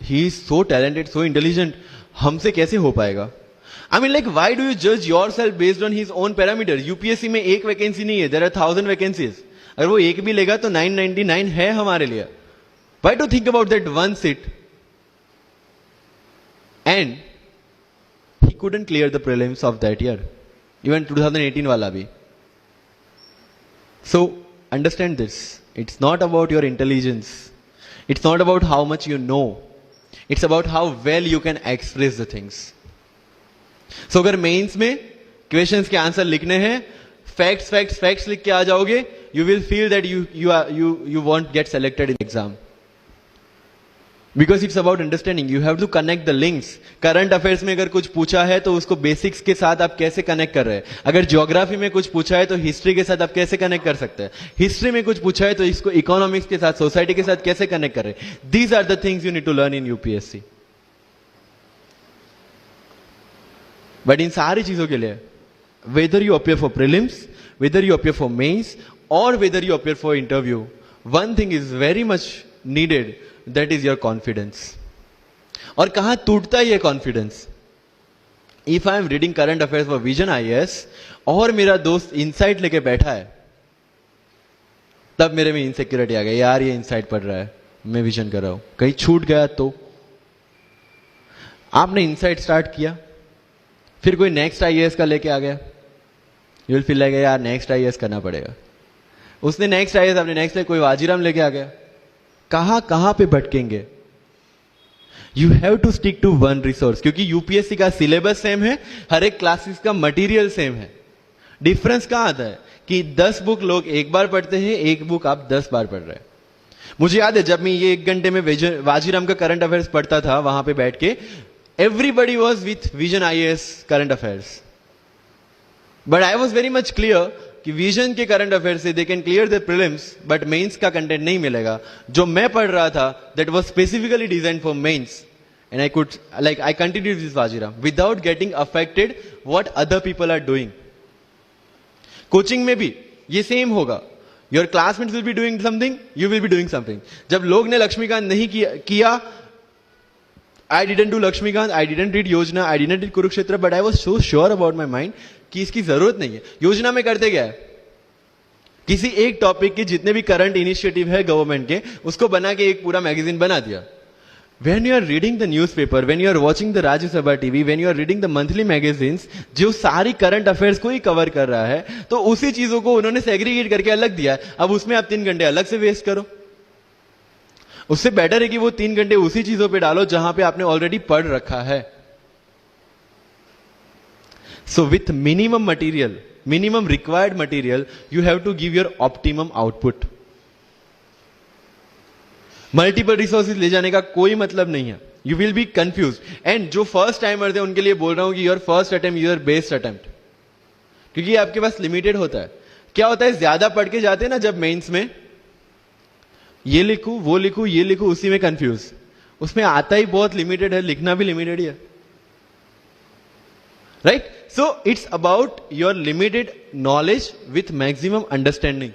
he is so talented, so intelligent, हमसे कैसे हो पाएगा? I mean like, why do you जज yourself based on his own parameter? UPSC में एक वैकेंसी नहीं है, देयर आर 1000 वैकेंसीज। अगर वो एक भी लेगा तो 999 है हमारे लिए। Why to think about that one seat? And he couldn't clear the prelims of that year, even 2018 wala bhi. So understand this, it's not about your intelligence, it's not about how much you know, it's about how well you can express the things. So अगर mains में questions के answer लिखने हैं, facts लिख के आ जाओगे, you will feel that you won't get selected in exam. Because it's about understanding, you have to connect the links. Current affairs में अगर कुछ पूछा है तो उसको बेसिक्स के साथ आप कैसे कनेक्ट कर रहे हैं। अगर ज्योग्राफी में कुछ पूछा है तो हिस्ट्री के साथ आप कैसे कनेक्ट कर सकते हैं। हिस्ट्री में कुछ पूछा है तो इसको इकोनॉमिक्स के साथ, सोसाइटी के साथ कैसे कनेक्ट कर रहे हैं। These are the things you need to learn in UPSC. But इन सारी चीजों के लिए, whether you appear for prelims, whether you appear for mains, और whether you appear for interview, one thing is very much needed, that is your confidence. और कहां टूटता है ये confidence? If I am reading current affairs for Vision IAS और मेरा दोस्त insight लेके बैठा है, तब मेरे में इनसिक्योरिटी आ गई, यार ये इनसाइट पढ़ रहा है, मैं विजन कर रहा हूं, कहीं छूट गया तो। आपने इनसाइट स्टार्ट किया, फिर कोई नेक्स्ट आईएएस का लेके आ गया, यू विल फील लाइक यार नेक्स्ट आईएएस करना पड़ेगा। उसने नेक्स्ट आईएएस, आपने नेक्स्ट कोई वाजीराम लेके आ गया। कहां पे भटकेंगे? You have to stick to one resource, क्योंकि यूपीएससी का सिलेबस सेम है, हर एक क्लासेस का मटेरियल सेम है। डिफरेंस कहां आता है कि 10 बुक लोग एक बार पढ़ते हैं, एक बुक आप 10 बार पढ़ रहे हैं। मुझे याद है जब मैं ये 1 घंटे में वाजीराम का करंट अफेयर्स पढ़ता था वहां पे बैठ के, everybody was with vision IAS current affairs, but I was very much clear कि विजन के करंट अफेयर से they can clear the prelims, but mains का कंटेंट नहीं मिलेगा। जो मैं पढ़ रहा था that was specifically design for mains, and I could like I continued this Vajiram without getting affected what other people are doing. Coaching में भी ये सेम होगा, your classmates will be doing something, you will be doing something. जब लोग ने लक्ष्मीकांत नहीं किया, I didn't do Lakshmikant, I didn't read Yojana, I didn't read Kurukshetra, but I was so sure about my mind कि इसकी जरूरत नहीं है। योजना में करते क्या है, किसी एक टॉपिक के जितने भी करंट इनिशिएटिव है गवर्नमेंट के, उसको बना के एक पूरा मैगजीन बना दिया। When you are reading the newspaper, when you are watching the Rajya Sabha TV, when you are reading the monthly magazines, जो सारी करंट अफेयर्स को ही कवर कर रहा है, तो उसी चीजों को उन्होंने सेग्रीगेट करके अलग दिया है। अब उसमें आप 3 घंटे अलग से वेस्ट करो, उससे बेटर है कि वो 3 घंटे उसी चीजों पे डालो जहां पे आपने ऑलरेडी पढ़ रखा है। So with minimum material, minimum required material, you have to give your optimum output. Multiple resources ले जाने का कोई मतलब नहीं है, you will be confuse. And जो फर्स्ट टाइमर्स है उनके लिए बोल रहा हूं कि your first attempt your best attempt, क्योंकि आपके पास लिमिटेड होता है। क्या होता है, ज्यादा पढ़ के जाते हैं ना जब मेंस में, ये लिखूं वो लिखूं ये लिखूं, उसी में कंफ्यूज, उसमें आता ही बहुत लिमिटेड है, लिखना भी लिमिटेड ही है, right? So it's about your limited knowledge with maximum understanding.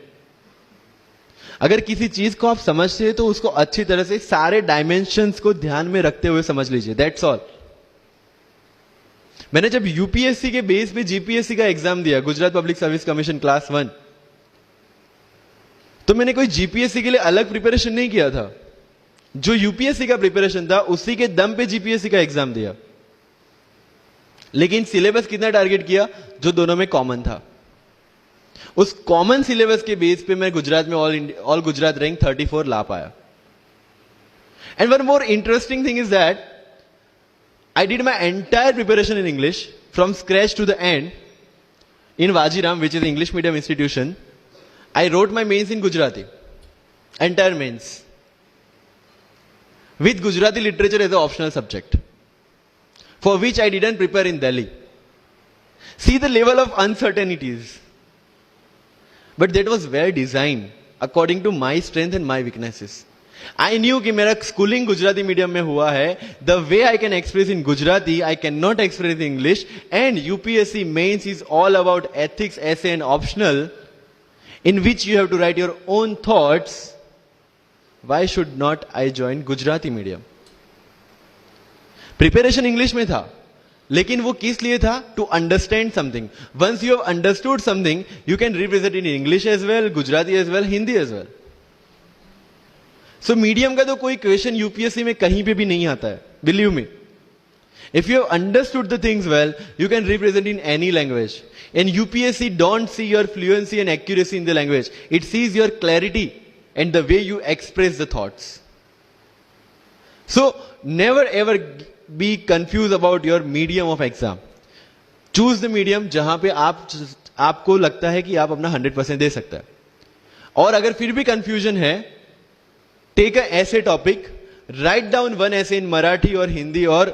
अगर किसी चीज को आप समझते हैं तो उसको अच्छी तरह से सारे डायमेंशंस को ध्यान में रखते हुए समझ लीजिए, दैट्स ऑल। मैंने जब यूपीएससी के बेस पे जीपीएससी का एग्जाम दिया, Gujarat public service commission class 1, तो मैंने कोई जीपीएससी के लिए अलग प्रिपरेशन नहीं किया था। जो यूपीएससी का प्रिपरेशन था उसी के दम पे जीपीएससी का एग्जाम दिया, लेकिन सिलेबस कितना टारगेट किया जो दोनों में कॉमन था। उस कॉमन सिलेबस के बेस पे मैं गुजरात में ऑल गुजरात रैंक 34 ला पाया। And one more interesting thing is that I did my entire preparation in English from scratch to the end in Vajiram, which is English medium institution. I wrote my mains in Gujarati, entire mains, with Gujarati literature as an optional subject, for which I didn't prepare in Delhi. See the level of uncertainties. But that was well designed according to my strength and my weaknesses. I knew कि मेरा schooling Gujarati medium में हुआ है, the way I can express in Gujarati, I cannot express in English, and UPSC mains is all about ethics, essay and optional, in which you have to write your own thoughts. Why should not I join Gujarati medium? Preparation English में था, लेकिन वो किस लिए था? To understand something. Once you have understood something, you can represent in English as well, Gujarati as well, Hindi as well. So medium का तो कोई क्वेश्चन यूपीएससी में कहीं पे भी नहीं आता है, believe me. If you have understood the things well, you can represent in any language. And UPSC don't see your fluency and accuracy in the language. It sees your clarity and the way you express the thoughts. So never ever be confused about your medium of exam. Choose the medium जहां पे आपको लगता है कि आप अपना 100% दे सकता है। और अगर फिर भी confusion है, take a essay topic, write down one essay in Marathi or Hindi or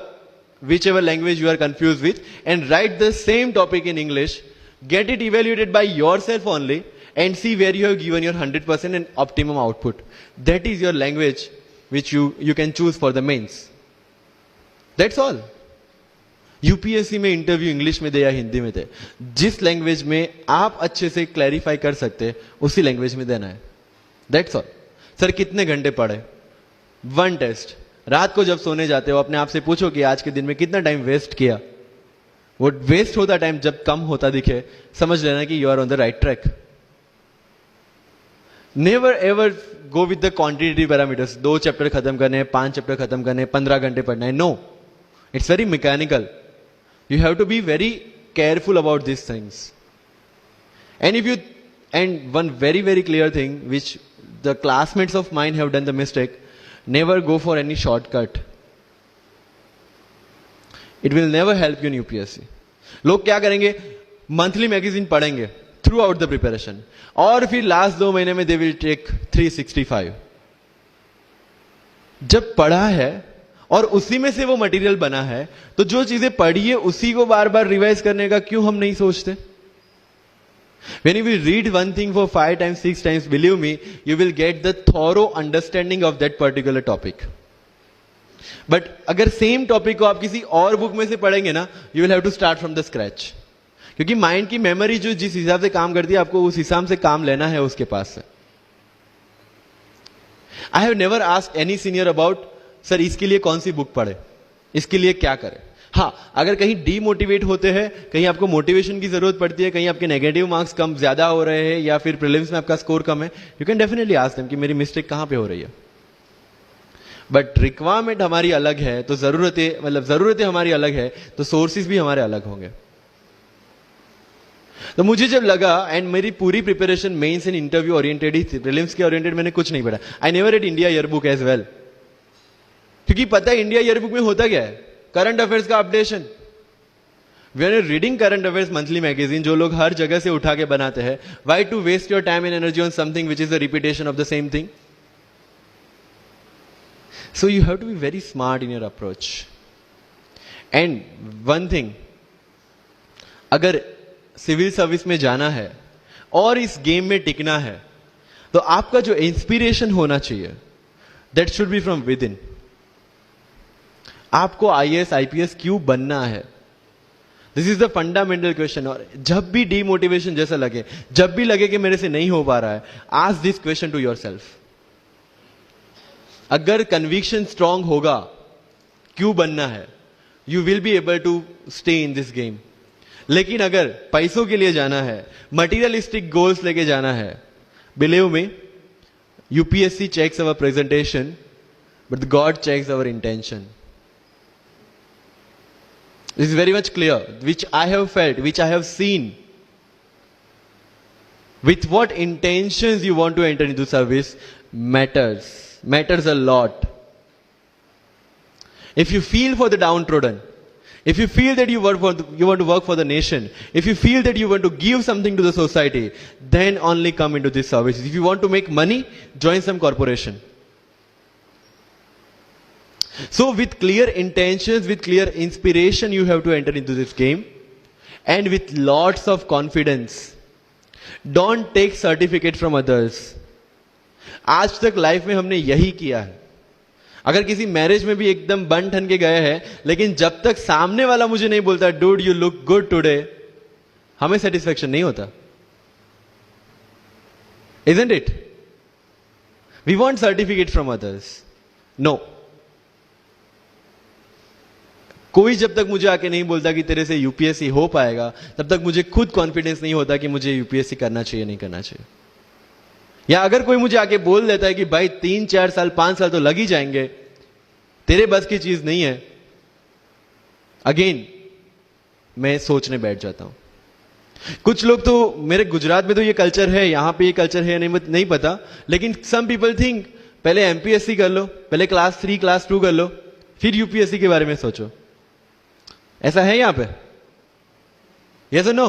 whichever language you are confused with, and write the same topic in English. Get it evaluated by yourself only and see where you have given your 100% and optimum output. That is your language which you can choose for the mains. That's all. UPSC में interview English में दे या हिंदी में दे, जिस language में आप अच्छे से clarify कर सकते उसी लैंग्वेज में देना है, दैट्स ऑल। सर कितने घंटे पढ़े? 1 टेस्ट। रात को जब सोने जाते हो अपने आप से पूछो कि आज के दिन में कितना टाइम वेस्ट किया। वो वेस्ट होता टाइम जब कम होता दिखे, समझ लेना कि you are on the right track. Never ever go with the quantitative parameters, 2 chapter खत्म करने, 5 चैप्टर खत्म करने, 15 घंटे पढ़ना है। No, it's very mechanical. You have to be very careful about this things. And one very very clear thing which the classmates of mine have done the mistake, never go for any shortcut. It will never help you in UPSC. लोग क्या करेंगे, monthly magazine पढ़ेंगे through out the preparation, और फिर last 2 महीने में they will take 365। जब पढ़ा है और उसी में से वो मटेरियल बना है, तो जो चीजें पढ़ी है उसी को बार बार रिवाइज करने का क्यों हम नहीं सोचते? When you will read one thing for 5 times, 6 times, believe me, you will get the thorough understanding of that particular topic. But अगर सेम टॉपिक को आप किसी और बुक में से पढ़ेंगे ना, you will have to start from the scratch. क्योंकि माइंड की मेमोरी जो जिस हिसाब से काम करती है, आपको उस हिसाब से काम लेना है उसके पास से। I have never asked any senior about, sir इसके लिए कौन सी बुक पढ़े, इसके लिए क्या करें। हाँ, अगर कहीं डीमोटिवेट होते हैं, कहीं आपको मोटिवेशन की जरूरत पड़ती है, कहीं आपके नेगेटिव मार्क्स कम ज्यादा हो रहे हैं, या फिर प्रीलिम्स में आपका स्कोर कम है, you can definitely ask them कि मेरी मिस्टेक कहां पे हो रही है। बट रिक्वायरमेंट हमारी अलग है, तो जरूरतें हमारी अलग है, तो सोर्सेज भी हमारे अलग होंगे। तो मुझे जब लगा, एंड मेरी पूरी preparation mains and interview oriented ही थी, प्रीलिम्स के ओरिएंटेड मैंने कुछ नहीं पढ़ा। I never read India yearbook as well, क्योंकि पता है इंडिया ईयरबुक में होता क्या है, करंट अफेयर्स का updation. We are reading current affairs monthly magazine, जो लोग हर जगह से उठा के बनाते हैं। Why to waste your time and energy on something which is the repetition of the same thing? So you have to be very smart in your approach. And one thing, अगर सिविल सर्विस में जाना है और इस game में टिकना है, तो आपका जो इंस्पिरेशन होना चाहिए, that should be from with in. आपको आईएएस आईपीएस क्यों बनना है? This is the fundamental question. और जब भी डीमोटिवेशन जैसा लगे, जब भी लगे कि मेरे से नहीं हो पा रहा है, ask this question to yourself. अगर कन्विक्शन स्ट्रांग होगा क्यों बनना है, you will be able to stay in this game. लेकिन अगर पैसों के लिए जाना है, मटीरियलिस्टिक गोल्स लेके जाना है, believe me, UPSC checks our presentation, but God checks our intention. This is very much clear, which I have felt, which I have seen. With what intentions you want to enter into service matters a lot. If you feel for the downtrodden, if you feel that you want to work for the nation, if you feel that you want to give something to the society, then only come into this service. If you want to make money, join some corporation. So with clear intentions, with clear inspiration, you have to enter into this game, and with lots of confidence. Don't take certificate from others. आज तक life में हमने यही किया है। अगर किसी marriage में भी एकदम बन ठन के गए हैं, लेकिन जब तक सामने वाला मुझे नहीं बोलता dude you look good today, हमें सेटिस्फेक्शन नहीं होता। Isn't it? We want certificate from others. No. कोई जब तक मुझे आके नहीं बोलता कि तेरे से यूपीएससी हो पाएगा, तब तक मुझे खुद कॉन्फिडेंस नहीं होता कि मुझे यूपीएससी करना चाहिए नहीं करना चाहिए। या अगर कोई मुझे आके बोल देता है कि भाई 3, 4 साल 5 साल तो लग ही जाएंगे, तेरे बस की चीज नहीं है, अगेन मैं सोचने बैठ जाता हूं। कुछ लोग तो, मेरे गुजरात में तो ये कल्चर है, यहां पे ये कल्चर है नहीं पता, लेकिन सम पीपल थिंक पहले एमपीएससी कर लो, पहले क्लास 3 क्लास 2 कर लो, फिर यूपीएससी के बारे में सोचो। ऐसा है यहां पे? यस और no?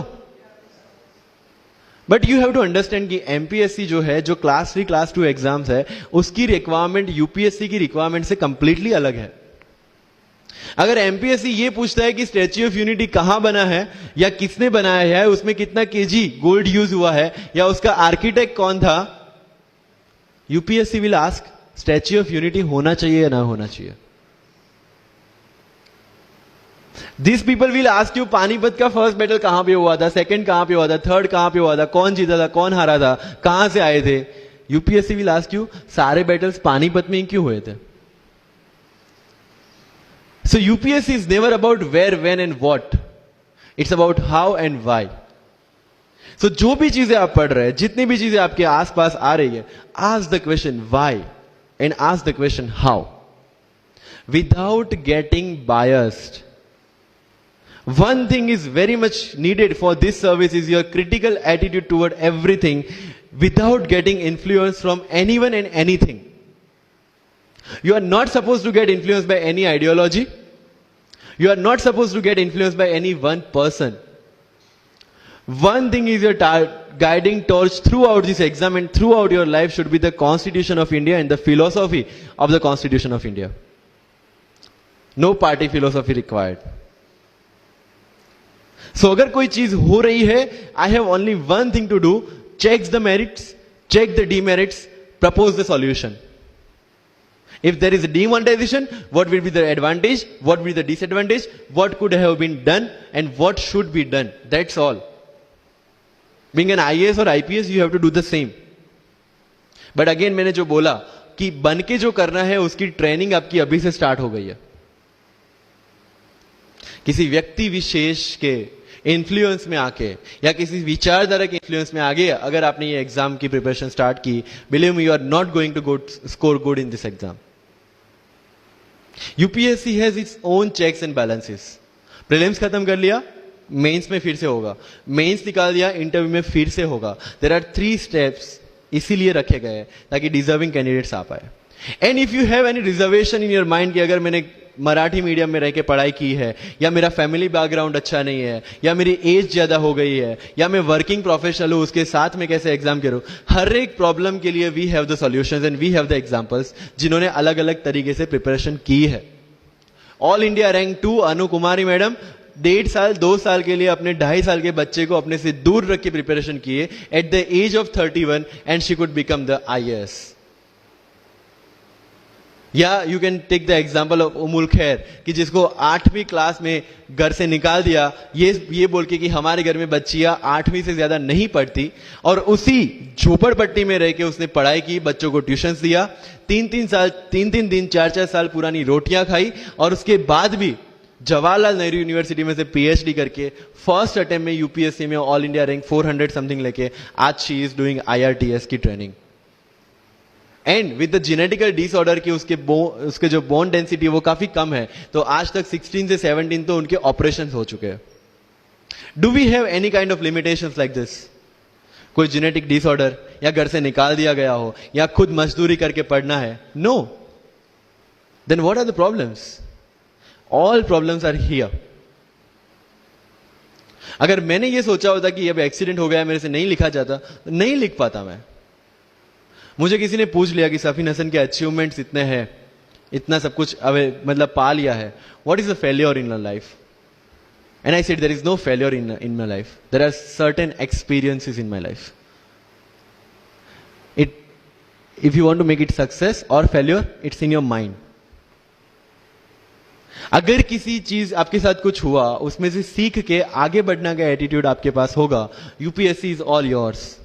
But you have to understand कि एमपीएससी जो है, जो क्लास 3 क्लास 2 एग्जाम्स है, उसकी रिक्वायरमेंट यूपीएससी की रिक्वायरमेंट से कंप्लीटली अलग है। अगर एमपीएससी ये पूछता है कि स्टैच्यू ऑफ यूनिटी कहां बना है, या किसने बनाया है, उसमें कितना केजी गोल्ड यूज हुआ है, या उसका आर्किटेक्ट कौन था, UPSC will ask statue of unity होना चाहिए या ना होना चाहिए। These people will ask you Panipat का फर्स्ट बैटल कहां पे हुआ था, सेकंड कहां पे हुआ था, थर्ड कहां पे हुआ था, कौन जीता था, कौन हारा था, कहां से आए थे। यूपीएससी will ask you सारे बैटल्स पानीपत में ही क्यों हुए थे। So UPSC is never about where, when and what. It's about how and why. So जो भी चीजें आप पढ़ रहे हैं, जितनी भी चीजें आपके आसपास आ रही है, ask the question why and ask the question how. Without getting biased. One thing is very much needed for this service is your critical attitude toward everything without getting influence from anyone and anything. You are not supposed to get influenced by any ideology. You are not supposed to get influenced by any one person. One thing is your guiding torch throughout this exam and throughout your life should be the Constitution of India and the philosophy of the Constitution of India. No party philosophy required. So अगर कोई चीज हो रही है, I have only one thing to do: check the merits, check the demerits, propose the solution. If there is a demonetization, what will be the advantage, what will be the disadvantage, what could have been done, and what should be done. That's all. Being an IAS or IPS, you have to do the same. But again, मैंने जो बोला कि बन के जो करना है उसकी ट्रेनिंग आपकी अभी से स्टार्ट हो गई है. किसी व्यक्ति विशेष के इन्फ्लुएंस में आके या किसी विचारधारा के इन्फ्लुएंस में आगे अगर आपने ये एग्जाम की प्रिपरेशन स्टार्ट की, believe me, you are not going to score good in this exam. UPSC has its own checks and balances. Prelims खत्म कर लिया, मेंस में फिर से होगा, मेंस निकाल दिया, इंटरव्यू में फिर से होगा. देयर आर 3 स्टेप्स इसीलिए रखे गए ताकि डिजर्विंग कैंडिडेट्स आ पाए. And if you have any reservation in your mind कि अगर मैंने मराठी मीडियम में रह के पढ़ाई की है, या मेरा फैमिली बैकग्राउंड अच्छा नहीं है, या मेरी एज ज्यादा हो गई है, या मैं वर्किंग प्रोफेशनल हूं, उसके साथ में कैसे एग्जाम करूं, हर एक प्रॉब्लम के लिए we have the solutions and we have the examples जिन्होंने अलग अलग तरीके से प्रिपरेशन की है. All India rank 2 Anu Kumari madam 1.5 साल 2 साल के लिए अपने 2.5 साल के बच्चे को अपने से दूर रख के प्रिपरेशन किए at the age of 31 and she could become the IAS. या you can take the example of Ummul Kher कि जिसको 8वीं क्लास में घर से निकाल दिया ये बोल के कि हमारे घर में बच्चियां 8वीं से ज्यादा नहीं पढ़ती, और उसी झोपड़पट्टी में रह के उसने पढ़ाई की, बच्चों को ट्यूशंस दिया, 3 दिन 4 साल पुरानी रोटियां खाई, और उसके बाद भी जवाहरलाल नेहरू यूनिवर्सिटी में से PhD करके फर्स्ट अटेम्प्ट में यूपीएससी में ऑल इंडिया रैंक 400 समथिंग लेके आज शी इज डूइंग IRTS की training. And with the genetical disorder की उसके जो बोन डेंसिटी वो काफी कम है, तो आज तक 16 से 17 तो उनके ऑपरेशन हो चुके हैं. Do we have any kind of limitations like this? कोई जेनेटिक डिसऑर्डर या घर से निकाल दिया गया हो या खुद मजदूरी करके पढ़ना है? No. Then what are the problems? All problems are here. अगर मैंने ये सोचा होता कि अब एक्सीडेंट हो गया, मेरे से नहीं लिखा जाता, नहीं लिख पाता मैं. मुझे किसी ने पूछ लिया कि सफीन हसन के अचीवमेंट्स इतने हैं, इतना सब कुछ मतलब पा लिया है, what is the failure in your life? And I said there is no failure in my life, there are certain experiences in my life. If you want to make it success or failure, it's in your mind. अगर किसी चीज आपके साथ कुछ हुआ, उसमें से सीख के आगे बढ़ने का एटीट्यूड आपके पास होगा, UPSC is all yours.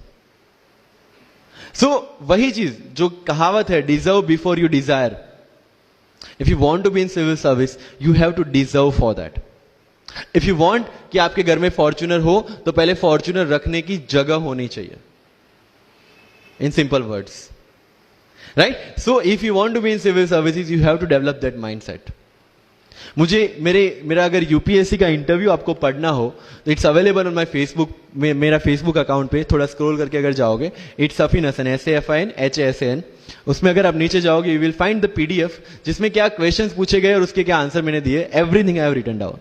So वही चीज जो कहावत है, deserve before you desire. If you want to be in civil service, you have to deserve for that. If you want कि आपके घर में फॉर्च्यूनर हो, तो पहले फॉर्च्यूनर रखने की जगह होनी चाहिए. In simple words, right? So if you want to be in civil services, you have to develop that mindset. मेरा अगर यूपीएससी का इंटरव्यू आपको पढ़ना हो तो it's available on my Facebook में, मेरा फेसबुक अकाउंट पे थोड़ा स्क्रॉल करके अगर जाओगे, it's Safin Hasan, SAFIN HASAN. उसमें अगर आप नीचे जाओगे, you will find the PDF जिसमें क्या क्वेश्चंस पूछे गए और उसके क्या आंसर मैंने दिए. Everything I have written down.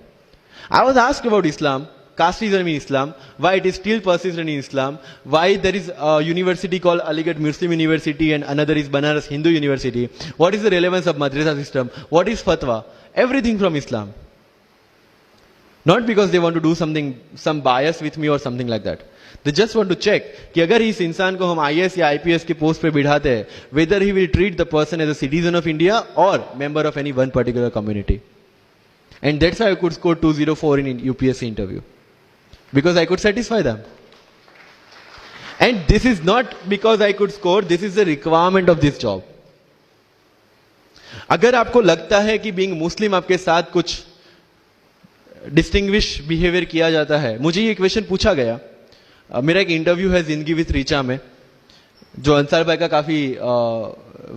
I was asked about Islam, casteism in Islam, why it is still persistent in Islam, why there is a university called Aligarh Muslim University and another is Banaras Hindu University, what is the relevance of madrasa system, what is fatwa, everything from Islam. Not because they want to do something, some bias with me or something like that. They just want to check कि अगर इस इंसान को हम IAS या IPS के post पे बिठाते हैं, whether he will treat the person as a citizen of India or member of any one particular community. And that's how I could score 204 in UPSC interview. Because I could satisfy them. And this is not because I could score, this is the requirement of this job. अगर आपको लगता है कि being मुस्लिम आपके साथ कुछ distinguish behaviour किया जाता है, मुझे ये क्वेश्चन पूछा गया. मेरा एक इंटरव्यू है जिंदगी विथ रीचा में, जो अंसार भाई का काफी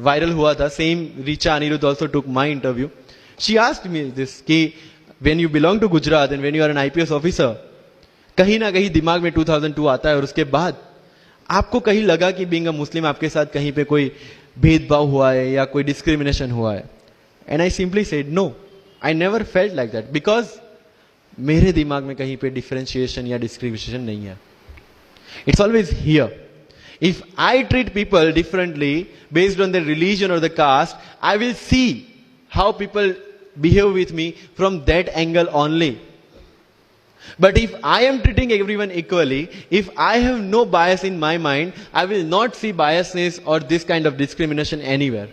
वायरल हुआ था. Same Richa Anirudh also took my interview. She asked me this कि when you belong to Gujarat and when you are an IPS officer, कहीं ना कहीं दिमाग में 2002 आता है और उसके बाद आपको कहीं लगा कि बीइंग अ मुस्लिम आपके साथ कहीं पे कोई भेदभाव हुआ है या कोई डिस्क्रिमिनेशन हुआ है. And I simply said no, I never felt like that, because मेरे दिमाग में कहीं पे डिफरेंशिएशन या डिस्क्रिमिनेशन नहीं है. It's always here. If I treat people differently based on their religion or the caste, I will see how people behave with me from that angle only. But if I am treating everyone equally, if I have no bias in my mind, I will not see biasness or this kind of discrimination anywhere.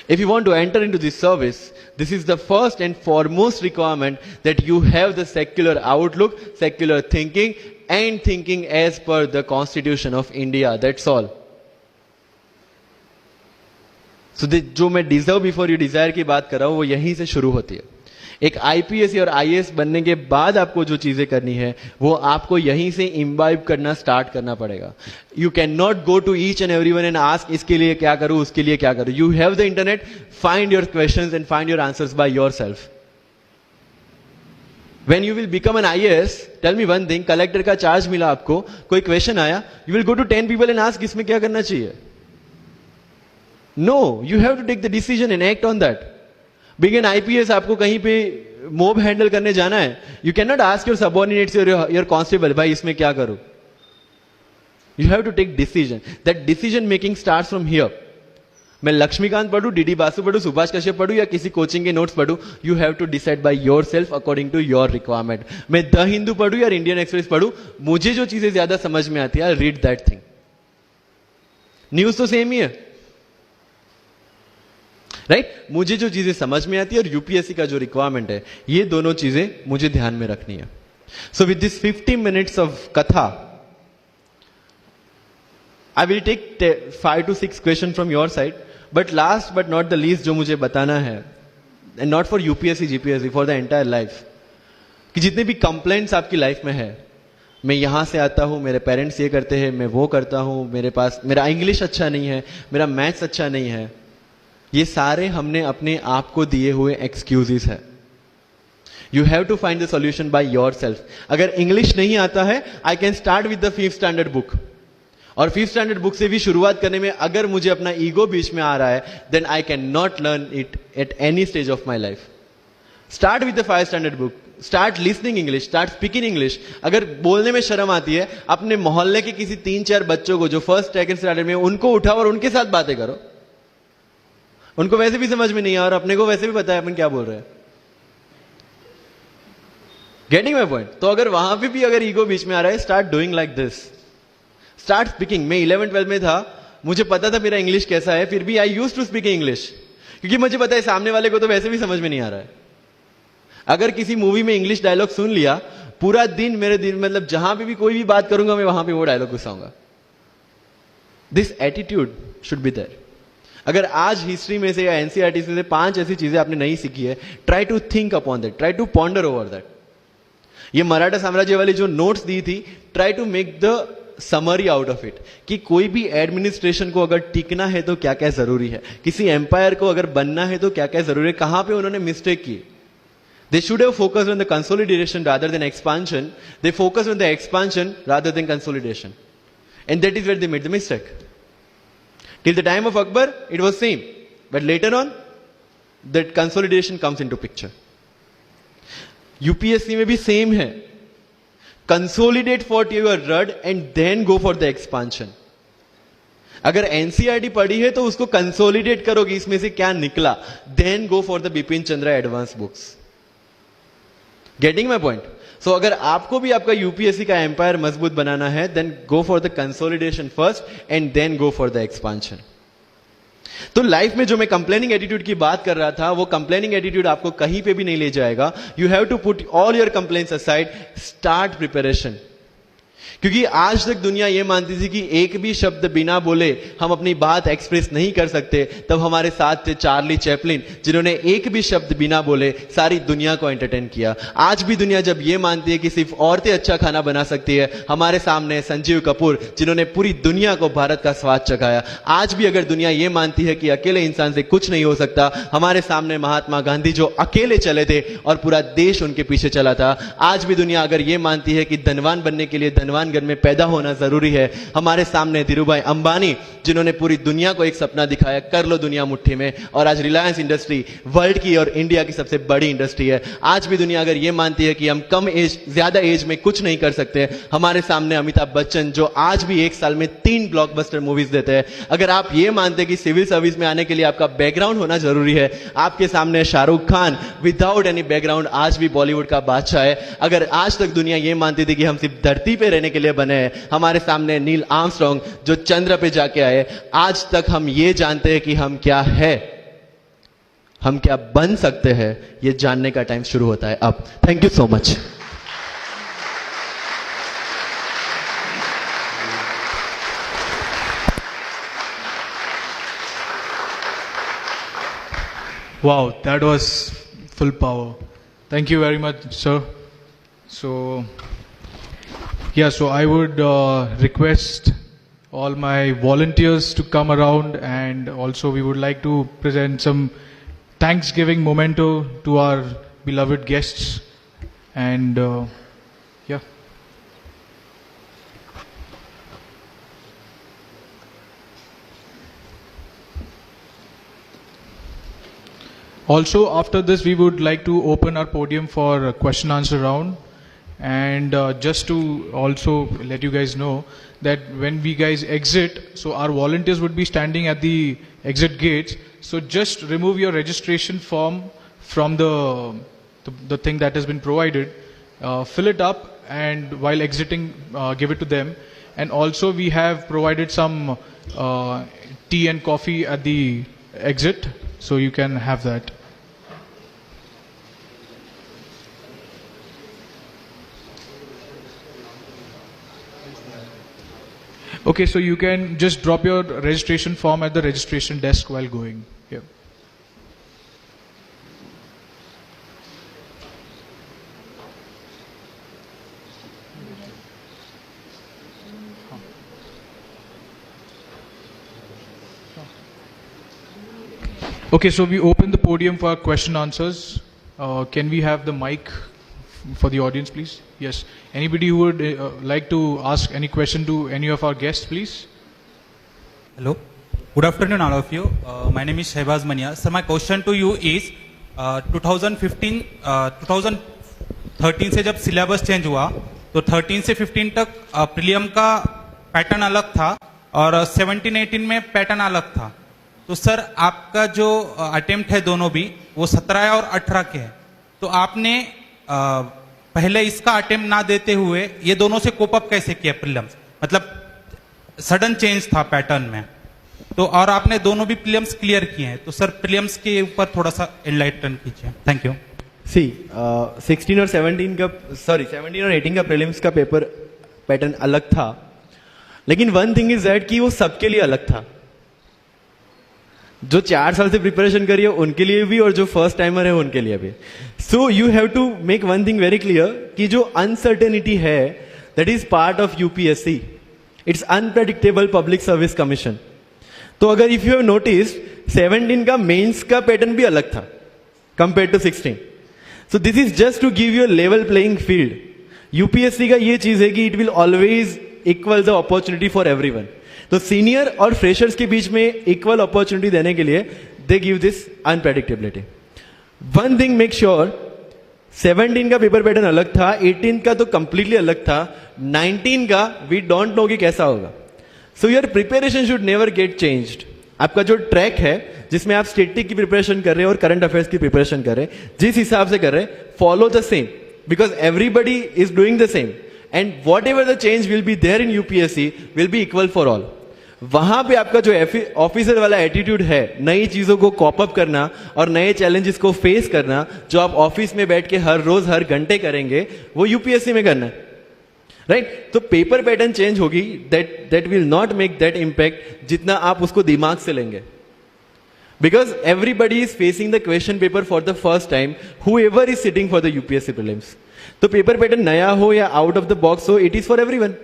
If you want to enter into this service, this is the first and foremost requirement that you have the secular outlook, secular thinking, and thinking as per the Constitution of India. That's all. So जो मैं deserve before you desire की बात कर रहा हूं वो यहीं से शुरू होती है. एक आईपीएस और आईएएस बनने के बाद आपको जो चीजें करनी है वो आपको यहीं से इम्बाइब करना स्टार्ट करना पड़ेगा. You can not go to each and everyone and ask इसके लिए क्या करूं, उसके लिए क्या करूं. You have the internet, find your questions and find your answers by yourself. When you will become an IAS, tell me one thing, collector का charge मिला आपको, कोई क्वेश्चन आया, you will go to 10 people and ask इसमें क्या करना चाहिए. No, you have to take the decision and act on that. Being an IPS आपको कहीं पे मोब हैंडल करने जाना है, you cannot ask your subordinates or your constable, भाई इसमें क्या करूं. You have to take decision. That decision making starts from here. मैं लक्ष्मीकांत पढ़ूं, डीडी बासु पढ़ूं, सुभाष कश्यप पढ़ूं या किसी कोचिंग के नोट्स पढ़ूं, you have to decide by yourself according to your requirement. मैं द हिंदू पढ़ूं या इंडियन एक्सप्रेस पढ़ूं, मुझे जो चीजें ज्यादा समझ में आती है, रीड दैट थिंग. न्यूज तो सेम ही है, राइट? मुझे जो चीजें समझ में आती है और यूपीएससी का जो रिक्वायरमेंट है, ये दोनों चीजें मुझे ध्यान में रखनी है. So with this 50 minutes of कथा, I will take 5 to 6 questions from your side. But last but not the least जो मुझे बताना है, and not for UPSC, GPSC, for the entire life, कि जितने भी कंप्लेंट्स आपकी लाइफ में है, मैं यहां से आता हूं, मेरे पेरेंट्स ये करते हैं, मैं वो करता हूं, मेरे पास मेरा इंग्लिश अच्छा नहीं है, मेरा मैथ्स अच्छा नहीं है, ये सारे हमने अपने आप को दिए हुए एक्सक्यूजेस है. You have to find the solution by yourself. अगर इंग्लिश नहीं आता है, I can start with the 5th standard book. और 5th standard बुक से भी शुरुआत करने में अगर मुझे अपना ईगो बीच में आ रहा है, then I can not learn it at any stage of my life. Start with the 5th standard book, start listening English, start speaking English. अगर बोलने में शर्म आती है, अपने मोहल्ले के किसी 3-4 बच्चों को जो 1st, 2nd standard में, उनको उठाओ और उनके साथ बातें करो. उनको वैसे भी समझ में नहीं आ, और अपने को वैसे भी पता है अपन क्या बोल रहे हैं. Getting my point? तो अगर वहां पे भी अगर ईगो बीच में आ रहा है, start doing like this. Start speaking. मैं 11th-12th में था, मुझे पता था मेरा इंग्लिश कैसा है, फिर भी I used to speak English, क्योंकि मुझे पता है सामने वाले को तो वैसे भी समझ में नहीं आ रहा है. अगर किसी मूवी में इंग्लिश डायलॉग सुन लिया, पूरा दिन मेरे दिन, मतलब जहां पे भी कोई भी बात करूंगा, मैं वहां पे वो डायलॉग घुसाऊंगा. This attitude should be there. अगर आज हिस्ट्री में से या एनसीईआरटी से 5 ऐसी चीजें आपने नहीं सीखी है, try to think upon that, try to ponder over that. ये मराठा साम्राज्य वाली जो नोट्स दी थी, try to make the summary out of it, कि कोई भी एडमिनिस्ट्रेशन को अगर टिकना है तो क्या क्या जरूरी है, किसी एम्पायर को अगर बनना है तो क्या क्या जरूरी है, कहां पे उन्होंने मिस्टेक की. They should have focused on the consolidation rather than expansion. They focused on the expansion rather than consolidation, and that is where they made the mistake. Till the time of Akbar, it was same. But later on, that consolidation comes into picture. UPSC में भी same है. Consolidate what you have read and then go for the expansion. अगर NCERT पढ़ी है तो उसको consolidate करोगे, इसमें से क्या निकला, then go for the Bipin Chandra advanced books. Getting my point? So अगर आपको भी आपका यूपीएससी का एम्पायर मजबूत बनाना है, then go for the consolidation first and then go for the expansion. तो लाइफ में जो मैं कंप्लेनिंग एटीट्यूड की बात कर रहा था, वो कंप्लेनिंग एटीट्यूड आपको कहीं पे भी नहीं ले जाएगा. You have to put all your complaints aside, start preparation. क्योंकि आज तक दुनिया यह मानती थी कि एक भी शब्द बिना बोले हम अपनी बात एक्सप्रेस नहीं कर सकते. तब हमारे साथ थे चार्ली चैपलिन, जिन्होंने एक भी शब्द बिना बोले सारी दुनिया को एंटरटेन किया. आज भी दुनिया जब यह मानती है कि सिर्फ औरतें अच्छा खाना बना सकती है, हमारे सामने संजीव कपूर, जिन्होंने पूरी दुनिया को भारत का स्वाद चखाया. आज भी अगर दुनिया यह मानती है कि अकेले इंसान से कुछ नहीं हो सकता, हमारे सामने महात्मा गांधी, जो अकेले चले थे और पूरा देश उनके पीछे चला था. आज भी दुनिया अगर यह मानती है कि धनवान बनने के लिए हनुमानगढ़ में पैदा होना जरूरी है। हमारे सामने धीरूभाई अंबानी, जिन्होंने पूरी दुनिया को एक सपना दिखाया, कर लो दुनिया मुट्ठी में, और आज रिलायंस इंडस्ट्री वर्ल्ड की और इंडिया की सबसे बड़ी इंडस्ट्री है। आज भी दुनिया अगर ये मानती है कि हम कम एज, ज्यादा एज में कुछ नहीं कर सकते, हमारे सामने अमिताभ बच्चन, जो आज भी एक साल में 3 ब्लॉकबस्टर मूवीज देते हैं। अगर आप ये मानते हैं कि सिविल सर्विस में आने के लिए आपका बैकग्राउंड होना जरूरी है, आपके सामने Shahrukh Khan without any background आज भी बॉलीवुड का बादशाह है। अगर आज तक दुनिया ये मानती थी कि हम सिर्फ धरती पे रहने के लिए बने हैं, हमारे सामने नील आर्मस्ट्रांग जो चंद्र पे जाके आए, आज तक हम ये जानते हैं कि हम क्या है, हम क्या बन सकते हैं, ये जानने का टाइम शुरू होता है अब। Thank you so much. Wow, that was full power. Thank you very much, sir. So, yeah, so I would request all my volunteers to come around, and also we would like to present some Thanksgiving memento to our beloved guests. And yeah. Also, after this, we would like to open our podium for a question answer round. And just to also let you guys know that when we guys exit, so our volunteers would be standing at the exit gates. So just remove your registration form from the thing that has been provided, fill it up, and while exiting, give it to them. And also we have provided some tea and coffee at the exit, so you can have that. Okay, so you can just drop your registration form at the registration desk while going. Yeah. Okay, so we open the podium for question answers. Can we have the mic for the audience, please? Yes. Anybody who would like to ask any question to any of our guests, please? Hello. Good afternoon, all of you. My name is Shehbaz Mania. So my question to you is, 2013 से जब syllabus change हुआ, तो 13 से 15 तक prelim का pattern अलग था और 17-18 में पैटर्न अलग था। तो सर आपका जो अटेम्प्ट है दोनों भी, वो 17 और 18 के हैं। तो आपने पहले इसका अटेम्प्ट ना देते हुए ये दोनों से कोप अप कैसे किया प्रीलिम्स? मतलब सडन चेंज था पैटर्न में, तो और आपने दोनों भी प्रीलिम्स क्लियर किए हैं। तो सर प्रीलिम्स के ऊपर थोड़ा सा एनलाइटन कीजिए। Thank you. 16 और 17 का, सॉरी 17 और 18 का प्रीलिम्स का पेपर पैटर्न अलग था, लेकिन वन थिंग इज दैट कि वो सबके लिए अलग था। जो 4 साल से प्रिपरेशन करी है उनके लिए भी और जो फर्स्ट टाइमर है उनके लिए भी। So you have to make one thing very clear कि जो अनसर्टेनिटी है that is part of UPSC, it's unpredictable public service commission. तो अगर इफ यू हैव नोटिस 17 का मेंस का पैटर्न भी अलग था compare to 16। So this is just to give you level playing field. UPSC का ये चीज है कि it will always equal the opportunity for everyone. तो सीनियर और फ्रेशर्स के बीच में इक्वल अपॉर्चुनिटी देने के लिए they give this unpredictability. One thing make sure, 17 का पेपर पैटर्न अलग था, 18 का तो कंप्लीटली अलग था, 19 का वी डोंट नो कि कैसा होगा। So your preparation should never get changed. आपका जो ट्रैक है जिसमें आप स्टेटिक की प्रिपरेशन कर रहे हैं और करंट अफेयर्स की प्रिपरेशन कर रहे हैं, जिस हिसाब से कर रहे हैं, follow the same, because everybody is doing the same and whatever the change will be there in UPSC will be equal for all. वहां पे आपका जो ऑफिसर वाला एटीट्यूड है, नई चीजों को कॉप अप करना और नए चैलेंजेस को फेस करना, जो आप ऑफिस में बैठ के हर रोज हर घंटे करेंगे, वो यूपीएससी में करना है, राइट? तो पेपर पैटर्न चेंज होगी, that will not make that impact जितना आप उसको दिमाग से लेंगे, because everybody is facing the question paper for the first time, whoever is sitting for the UPSC prelims. तो पेपर पैटर्न नया हो या आउट ऑफ द बॉक्स हो, इट इज फॉर एवरीवन।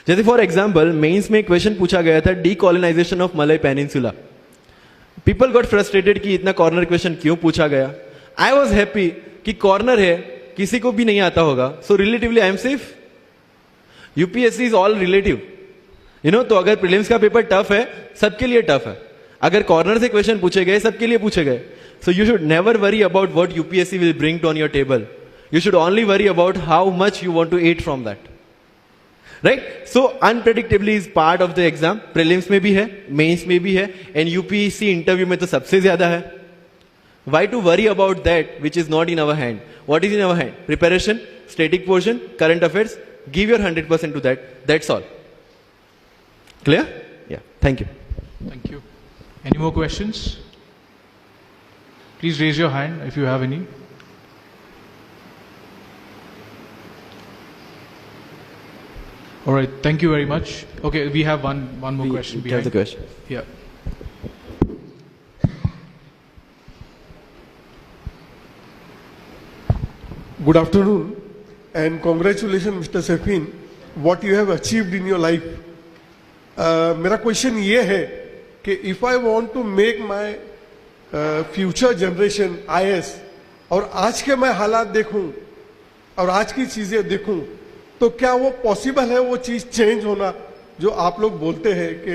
जैसे फॉर एग्जाम्पल मेंस में question पूछा गया था decolonisation of Malay peninsula. People got frustrated कि इतना कॉर्नर क्वेश्चन क्यों पूछा गया। आई वॉज हैप्पी कि कॉर्नर है, किसी को भी नहीं आता होगा, so relatively I am safe. UPSC is all relative, you know. तो अगर प्रीलिम्स का पेपर टफ है, सबके लिए टफ है. अगर कॉर्नर से क्वेश्चन पूछे गए, सबके लिए पूछे गए. So you should never worry about what UPSC will bring to on your table. You should only worry about how much you want to eat from that. Right? So unpredictably is part of the exam. Prelims में भी है, mains में भी है, and UPSC interview में तो सबसे ज्यादा है. Why to worry about that which is not in our hand? What is in our hand? Preparation, static portion, current affairs. Give your 100% to that. That's all. Clear? Yeah. Thank you. Thank you. Any more questions? Please raise your hand if you have any. All right, thank you very much. Okay, we have one more question behind. Have the question. Yeah. Good afternoon and congratulations Mr. Safin, what you have achieved in your life. मेरा question ये है कि if I want to make my future generation IAS और आज के मैं हालात देखूं और आज की चीजें देखूं, तो क्या वो पॉसिबल है वो चीज चेंज होना जो आप लोग बोलते हैं कि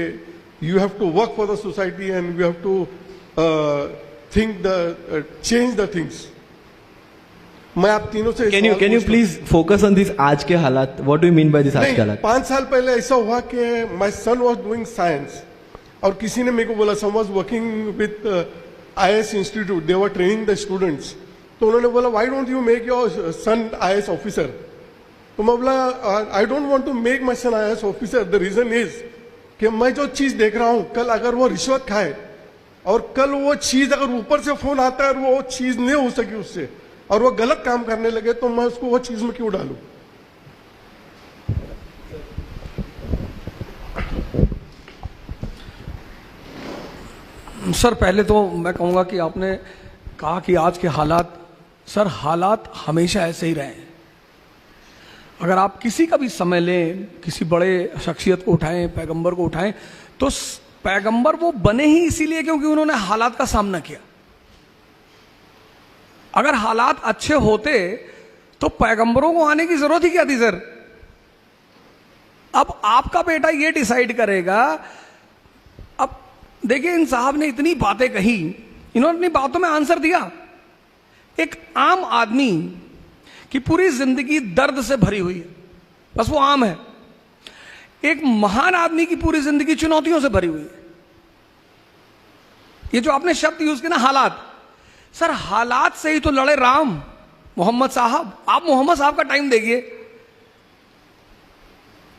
you have to work for the society and you have to think the change the things. मैं आप तीनों से can you please focus on this आज के हालात. What do you mean by this आज के हालात? 5 साल पहले ऐसा हुआ कि my son was doing science और किसी ने मेरे को बोला, some was working with IAS institute, they were training the students. तो उन्होंने बोला why don't you make your son IAS officer. तो मैं बोला I don't want to make my son IAS officer. The reason is कि मैं जो चीज देख रहा हूं, कल अगर वो रिश्वत खाए और कल वो चीज अगर ऊपर से फोन आता है और वो चीज नहीं हो सकी उससे और वो गलत काम करने लगे, तो मैं उसको वो चीज में क्यों डालूं. सर पहले तो मैं कहूंगा कि आपने कहा कि आज के हालात, सर हालात हमेशा ऐसे ही रहे हैं. अगर आप किसी का भी समय लें, किसी बड़े शख्सियत को उठाएं, पैगंबर को उठाएं, तो पैगंबर वो बने ही इसीलिए क्योंकि उन्होंने हालात का सामना किया. अगर हालात अच्छे होते तो पैगंबरों को आने की जरूरत ही क्या थी सर. अब आपका बेटा ये डिसाइड करेगा. अब देखिए इन साहब ने इतनी बातें कही, इन्होंने अपनी बातों में आंसर दिया. एक आम आदमी की पूरी जिंदगी दर्द से भरी हुई है, बस वो आम है. एक महान आदमी की पूरी जिंदगी चुनौतियों से भरी हुई है. ये जो आपने शब्द यूज किया ना हालात, सर हालात से ही तो लड़े राम. मोहम्मद साहब, आप मोहम्मद साहब का टाइम देखिए,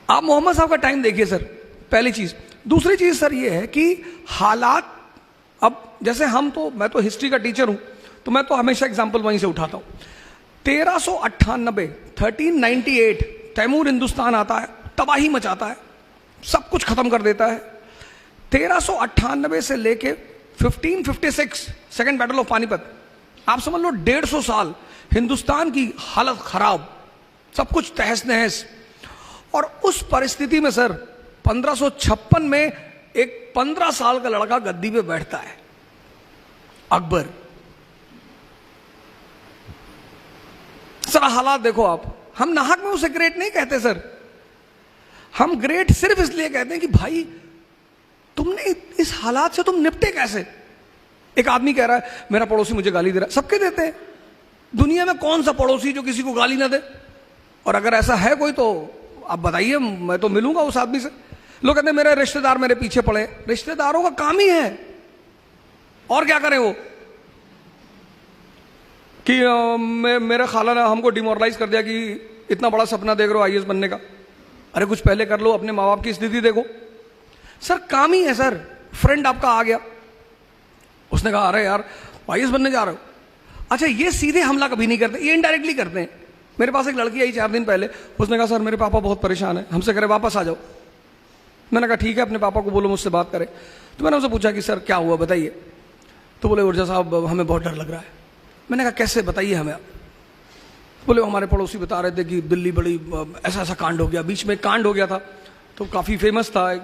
आप मोहम्मद साहब का टाइम देखिए सर, पहली चीज. दूसरी चीज सर ये है कि हालात, अब जैसे हम तो, मैं तो हिस्ट्री का टीचर हूं तो मैं तो हमेशा एग्जाम्पल वहीं से उठाता हूं. 1398 तैमूर हिंदुस्तान आता है, तबाही मचाता है, सब कुछ खत्म कर देता है. 1398 से लेके 1556 सेकेंड बैटल ऑफ पानीपत, आप समझ लो 150 साल हिंदुस्तान की हालत खराब, सब कुछ तहस नहस. और उस परिस्थिति में सर 1556 में एक 15 साल का लड़का गद्दी पे बैठता है, अकबर. सर हालात देखो आप, हम नाहक में उसे ग्रेट नहीं कहते सर, हम ग्रेट सिर्फ इसलिए कहते हैं कि भाई तुमने इस हालात से तुम निपटे कैसे. एक आदमी कह रहा है मेरा पड़ोसी मुझे गाली दे रहा है, सबके देते हैं दुनिया में, कौन सा पड़ोसी जो किसी को गाली ना दे. और अगर ऐसा है कोई तो आप बताइए, मैं तो मिलूंगा उस आदमी से. लोग कहते हैं मेरे रिश्तेदार मेरे पीछे पड़े. रिश्तेदारों का काम ही है, और क्या करें वो, कि मेरे खाला ने हमको डिमोरलाइज कर दिया कि इतना बड़ा सपना देख रहे हो आईएएस बनने का. अरे कुछ पहले कर लो, अपने माँ बाप की स्थिति देखो. सर काम ही है सर. फ्रेंड आपका आ गया, उसने कहा अरे यार आईएएस बनने जा रहे हो. अच्छा ये सीधे हमला कभी नहीं करते, ये इनडायरेक्टली करते हैं. मेरे पास एक लड़की आई 4 दिन पहले, उसने कहा सर मेरे पापा बहुत परेशान है, हमसे करे वापस आ जाओ. मैंने कहा ठीक है, अपने पापा को बोलो मुझसे बात करें. तो मैंने उनसे पूछा कि सर क्या हुआ बताइए. तो बोले ऊर्जा साहब हमें बहुत डर लग रहा है. मैंने कहा कैसे बताइए हमें आप. बोले हमारे पड़ोसी बता रहे थे कि दिल्ली बड़ी ऐसा ऐसा कांड हो गया. बीच में कांड हो गया था तो काफ़ी फेमस था, एक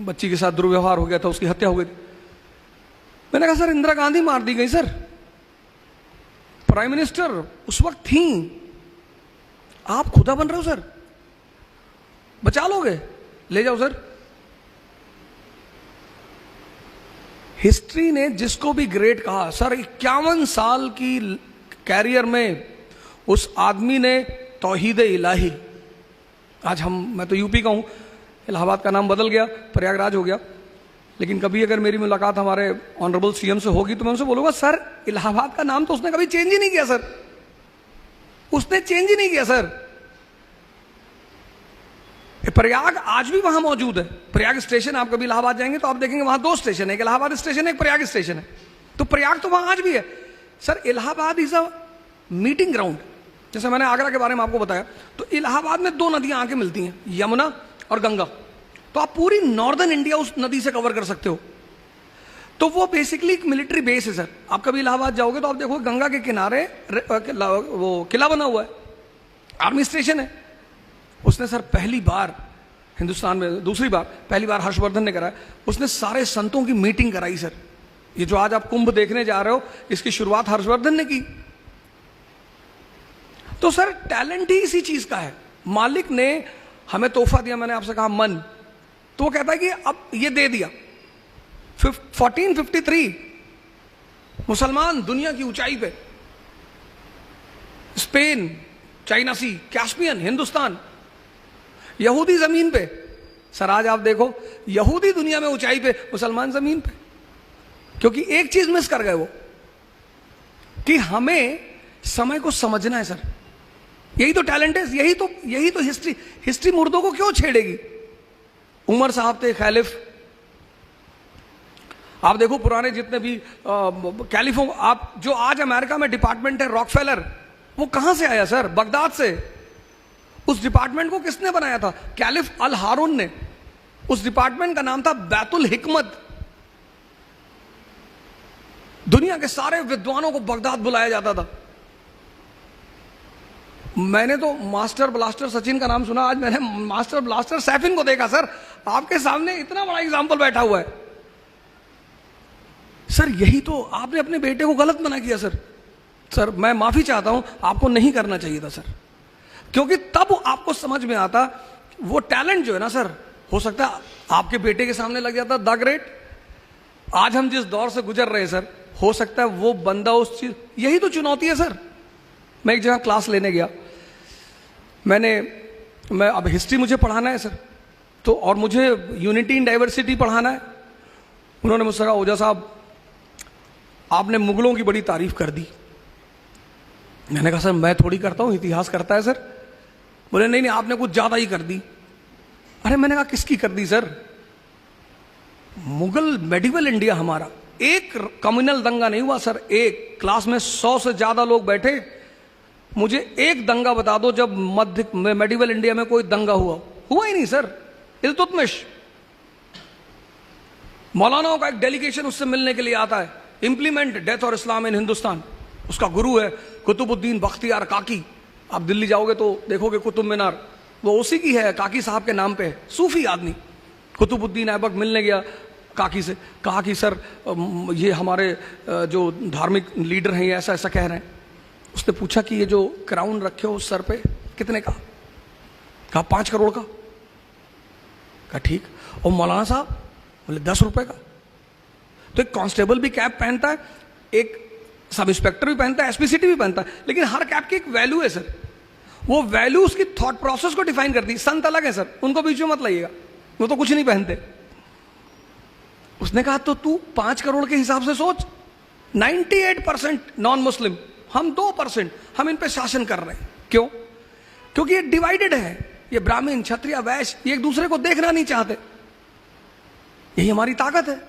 बच्ची के साथ दुर्व्यवहार हो गया था, उसकी हत्या हो गई थी. मैंने कहा सर इंदिरा गांधी मार दी गई सर, प्राइम मिनिस्टर उस वक्त थी, आप खुदा बन रहे हो सर. बचा लोगे, ले जाओ सर। हिस्ट्री ने जिसको भी ग्रेट कहा सर, 51 साल की कैरियर में उस आदमी ने तौहीद इलाही, आज मैं तो यूपी का हूं, इलाहाबाद का नाम बदल गया, प्रयागराज हो गया, लेकिन कभी अगर मेरी मुलाकात हमारे ऑनरेबल सीएम से होगी तो मैं उनसे बोलूंगा सर इलाहाबाद का नाम तो उसने कभी चेंज ही नहीं किया सर, उसने चेंज ही नहीं किया सर। प्रयाग आज भी वहां मौजूद है, प्रयाग स्टेशन, आप कभी इलाहाबाद जाएंगे तो आप देखेंगे वहां 2 स्टेशन है, एक इलाहाबाद स्टेशन है, एक प्रयाग स्टेशन है, तो प्रयाग तो वहां आज भी है sir. Allahabad is a meeting ground, जैसे मैंने आगरा के बारे में आपको बताया, तो इलाहाबाद में 2 नदियां आके मिलती हैं, यमुना और गंगा, तो आप पूरी नॉर्दर्न इंडिया उस नदी से कवर कर सकते हो। तो वो बेसिकली एक मिलिट्री बेस है सर। आप कभी इलाहाबाद जाओगे तो आप देखो गंगा के किनारे वो किला बना हुआ है, आर्मी स्टेशन है। उसने सर पहली बार हिंदुस्तान में, दूसरी बार, पहली बार हर्षवर्धन ने कराया, उसने सारे संतों की मीटिंग कराई सर। ये जो आज आप कुंभ देखने जा रहे हो, इसकी शुरुआत हर्षवर्धन ने की। तो सर टैलेंट ही इसी चीज का है। मालिक ने हमें तोहफा दिया, मैंने आपसे कहा मन, तो वो कहता है कि अब ये दे दिया। 1453 मुसलमान दुनिया की ऊंचाई पे, स्पेन, चाइना सी, कैस्पियन, हिंदुस्तान, यहूदी जमीन पे। सर आज आप देखो यहूदी दुनिया में ऊंचाई पे, मुसलमान जमीन पे, क्योंकि एक चीज मिस कर गए वो, कि हमें समय को समझना है सर। यही तो टैलेंट है, यही तो हिस्ट्री मुर्दों को क्यों छेड़ेगी। उमर साहब थे खैलिफ, आप देखो पुराने जितने भी कैलिफों, आप जो आज अमेरिका में डिपार्टमेंट है रॉकफेलर, वो कहां से आया सर? बगदाद से। उस डिपार्टमेंट को किसने बनाया था? कैलिफ अल हारून ने। उस डिपार्टमेंट का नाम था बैतुल हिकमत। दुनिया के सारे विद्वानों को बगदाद बुलाया जाता था। मैंने तो मास्टर ब्लास्टर सचिन का नाम सुना, आज मैंने मास्टर ब्लास्टर सैफिन को देखा सर। आपके सामने इतना बड़ा एग्जाम्पल बैठा हुआ है सर। यही तो आपने अपने बेटे को गलत मना किया सर। सर मैं माफी चाहता हूं, आपको नहीं करना चाहिए था सर, क्योंकि तब आपको समझ में आता वो टैलेंट जो है ना सर, हो सकता है आपके बेटे के सामने लग जाता द ग्रेट। आज हम जिस दौर से गुजर रहे हैं सर, हो सकता है वो बंदा उस चीज, यही तो चुनौती है सर। मैं एक जगह क्लास लेने गया, मैं अब हिस्ट्री मुझे पढ़ाना है सर, तो और मुझे यूनिटी इन डाइवर्सिटी पढ़ाना है। उन्होंने मुझसे कहा ओझा साहब आपने मुगलों की बड़ी तारीफ कर दी। मैंने कहा सर मैं थोड़ी करता हूं, इतिहास करता है सर। बोले नहीं आपने कुछ ज्यादा ही कर दी। अरे मैंने कहा किसकी कर दी सर? मुगल मेडिवल इंडिया हमारा, एक कम्युनल दंगा नहीं हुआ सर। एक क्लास में 100 से ज्यादा लोग बैठे, मुझे एक दंगा बता दो जब मध्य मेडिवल इंडिया में कोई दंगा हुआ ही नहीं सर। इल्तुतमिश, मौलानाओं का एक डेलीगेशन उससे मिलने के लिए आता है, इंप्लीमेंट डेथ और इस्लाम इन हिंदुस्तान। उसका गुरु है कुतुबुद्दीन बख्तियार काकी। आप दिल्ली जाओगे तो देखोगे कुतुब मीनार, वो उसी की है, काकी साहब के नाम पे है। सूफी आदमी कुतुबुद्दीन ऐबक मिलने गया काकी से, कहा कि सर ये हमारे जो धार्मिक लीडर हैं ये ऐसा ऐसा कह रहे हैं। उसने पूछा कि ये जो क्राउन रखे हो सर पे कितने का? कहा 5 करोड़ का। कहा ठीक। और मौलाना साहब? बोले 10 रुपए का। तो एक कांस्टेबल भी कैप पहनता है, एक सब इंस्पेक्टर भी पहनता है, एसपीसीटी भी पहनता है, लेकिन हर कैप की एक वैल्यू है सर। वो वैल्यू उसकी थॉट प्रोसेस को डिफाइन करती है। संत अलग है सर, उनको बीच में मत लाइएगा, वो तो कुछ नहीं पहनते। उसने कहा तो तू 5 करोड़ के हिसाब से सोच, 98% नॉन मुस्लिम, हम 2%, हम इन पे शासन कर रहे हैं। क्यों? क्योंकि ये डिवाइडेड है, ये ब्राह्मण क्षत्रिय वैश्य, ये एक दूसरे को देखना नहीं चाहते। यही हमारी ताकत है।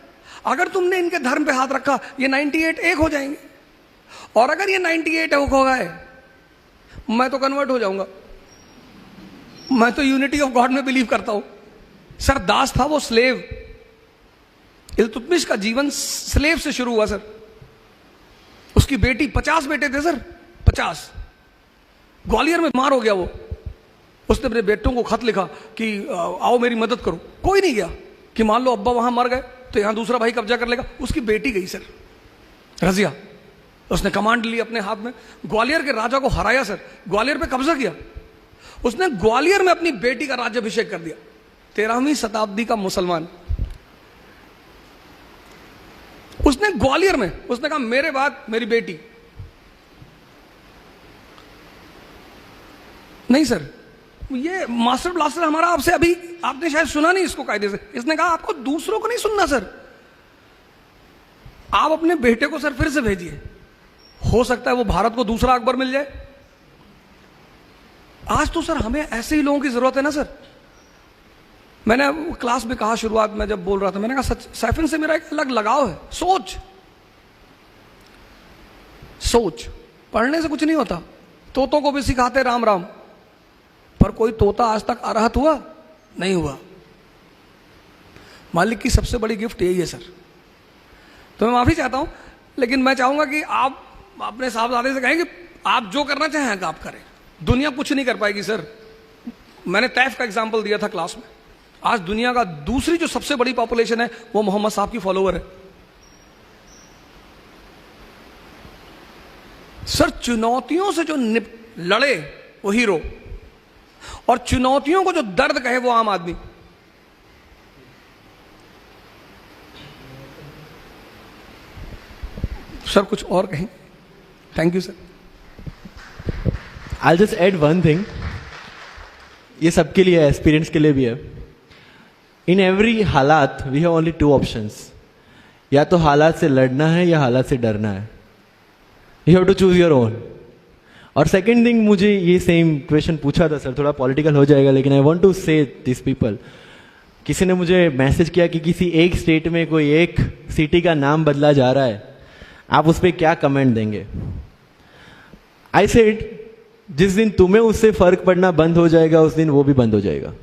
अगर तुमने इनके धर्म पे हाथ रखा, ये 98 एक हो जाएंगे, और अगर ये 98 एक हो गए, मैं तो कन्वर्ट हो जाऊंगा। मैं तो यूनिटी ऑफ गॉड में बिलीव करता हूं सर। दास था वो स्लेव। इल्तुतमिश का जीवन स्लेव से शुरू हुआ सर। उसकी बेटी, 50 बेटे थे सर, 50। ग्वालियर में बीमार हो गया वो। उसने अपने बेटों को खत लिखा कि आओ मेरी मदद करो। कोई नहीं गया कि मान लो अब्बा वहां मर गए तो यहां दूसरा भाई कब्जा कर लेगा। उसकी बेटी गई सर, रजिया। उसने कमांड ली अपने हाथ में, ग्वालियर के राजा को हराया सर, ग्वालियर पे कब्जा किया। उसने ग्वालियर में अपनी बेटी का राज्याभिषेक कर दिया, 13वीं शताब्दी का मुसलमान। उसने ग्वालियर में, उसने कहा मेरे बाद मेरी बेटी। नहीं सर, ये मास्टर ब्लास्टर हमारा आपसे अभी आपने शायद सुना नहीं इसको कायदे से। इसने कहा आपको दूसरों को नहीं सुनना सर, आप अपने बेटे को सर फिर से भेजिए, हो सकता है वो भारत को दूसरा अकबर मिल जाए। आज तो सर हमें ऐसे ही लोगों की जरूरत है ना सर। मैंने क्लास में कहा, शुरुआत में जब बोल रहा था, मैंने कहा सैफिन से मेरा एक अलग लगाव है। सोच पढ़ने से कुछ नहीं होता, तोतों को भी सिखाते राम राम, पर कोई तोता आज तक अरहत हुआ नहीं हुआ। मालिक की सबसे बड़ी गिफ्ट यही है सर। तो मैं माफी चाहता हूं, लेकिन मैं चाहूंगा कि आप अपने साहबजादे से कहें कि आप जो करना चाहें आप करें, दुनिया कुछ नहीं कर पाएगी सर। मैंने तैफ का एग्जाम्पल दिया था क्लास में। आज दुनिया का दूसरी जो सबसे बड़ी पॉपुलेशन है वो मोहम्मद साहब की फॉलोअर है सर। चुनौतियों से जो लड़े वो हीरो, और चुनौतियों को जो दर्द कहे वो आम आदमी। सर कुछ और कहें? Thank you sir. I'll just add one thing. ये सबके लिए है, एक्सपीरियंस के लिए भी है। इन एवरी हालात we have only two options, या तो हालात से लड़ना है या हालात से डरना है। You have to choose your own. और सेकेंड थिंग, मुझे ये सेम क्वेश्चन पूछा था सर, थोड़ा पॉलिटिकल हो जाएगा, लेकिन आई वॉन्ट टू से दिस पीपल। किसी ने मुझे मैसेज किया कि किसी एक स्टेट में कोई एक सिटी का नाम बदला जा रहा है, आप उस पर क्या कमेंट देंगे? आई सेड, जिस दिन तुम्हें उससे फर्क पड़ना बंद हो जाएगा उस दिन वो भी बंद हो जाएगा।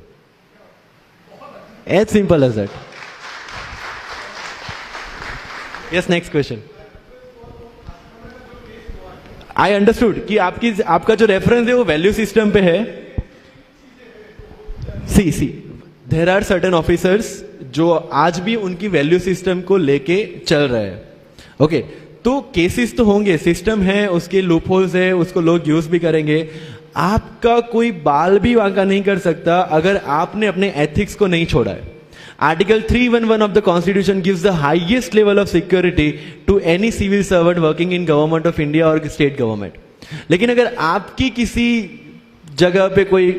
As simple as that. Yes, next question. I understood कि आपका जो रेफरेंस है वो वैल्यू सिस्टम पे है। सी देयर आर सर्टेन ऑफिसर्स जो आज भी उनकी वैल्यू सिस्टम को लेके चल रहे हैं। ओके, तो केसेस तो होंगे, सिस्टम है, उसके लूप होल्स है, उसको लोग यूज भी करेंगे। आपका कोई बाल भी वांका नहीं कर सकता अगर आपने अपने एथिक्स को नहीं छोड़ा है। Article 311 of the constitution gives the highest level of security to any civil servant working in government of India और स्टेट गवर्नमेंट। लेकिन अगर आपकी किसी जगह पे कोई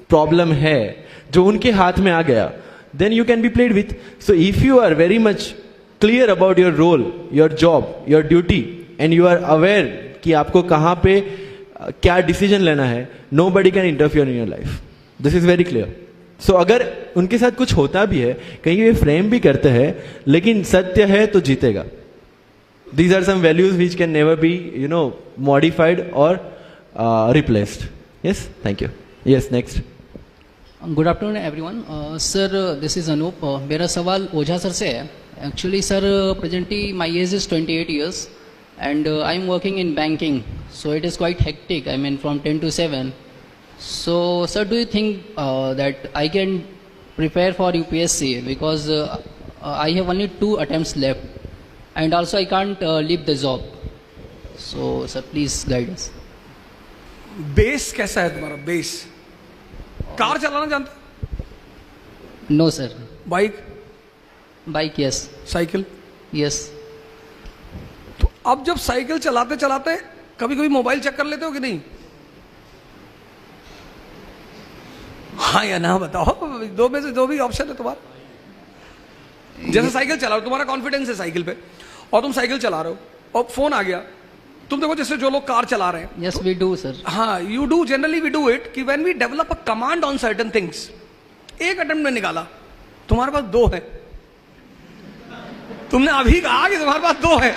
प्रॉब्लम है जो उनके हाथ में आ गया, then you can be played with. So if you are very much clear about your role, your job, your duty, and you are aware कि आपको कहाँ पे क्या डिसीजन लेना है, nobody can interfere in your life. This is very clear. So अगर उनके साथ कुछ होता भी है, कहीं वे फ्रेम भी करते हैं, लेकिन सत्य है तो जीतेगा। These are some values which can never be, modified or replaced. Yes, thank you. Yes, next. Good afternoon everyone. Sir this is Anoop. मेरा सवाल ओझा सर से है। Actually sir, presently my age is 28 years and I am working in banking, so it is quite hectic, I mean from 10 to 7. So sir, do you think that I can prepare for UPSC, because I have only 2 attempts left and also I can't leave the job. So sir, please guide us. Base कैसा है तुम्हारा? Base car चलाना जानते? No sir. Bike? Bike yes. Cycle? Yes. तो अब जब cycle चलाते चलाते कभी कभी मोबाइल चेक कर लेते हो कि नहीं? हाँ या ना बताओ, दो में से जो भी ऑप्शन है तुम्हारा। जैसे साइकिल चला रहे हो, तुम्हारा कॉन्फिडेंस है साइकिल पे, और तुम साइकिल चला रहे हो और फोन आ गया। तुम देखो जैसे जो लोग कार चला रहे हैं। Yes, we do sir. हाँ, you do, generally we do it कि when we develop a command on certain things. एक अटेम्प्ट में निकाला, तुम्हारे पास 2 है। तुमने अभी कहा कि तुम्हारे पास 2 है,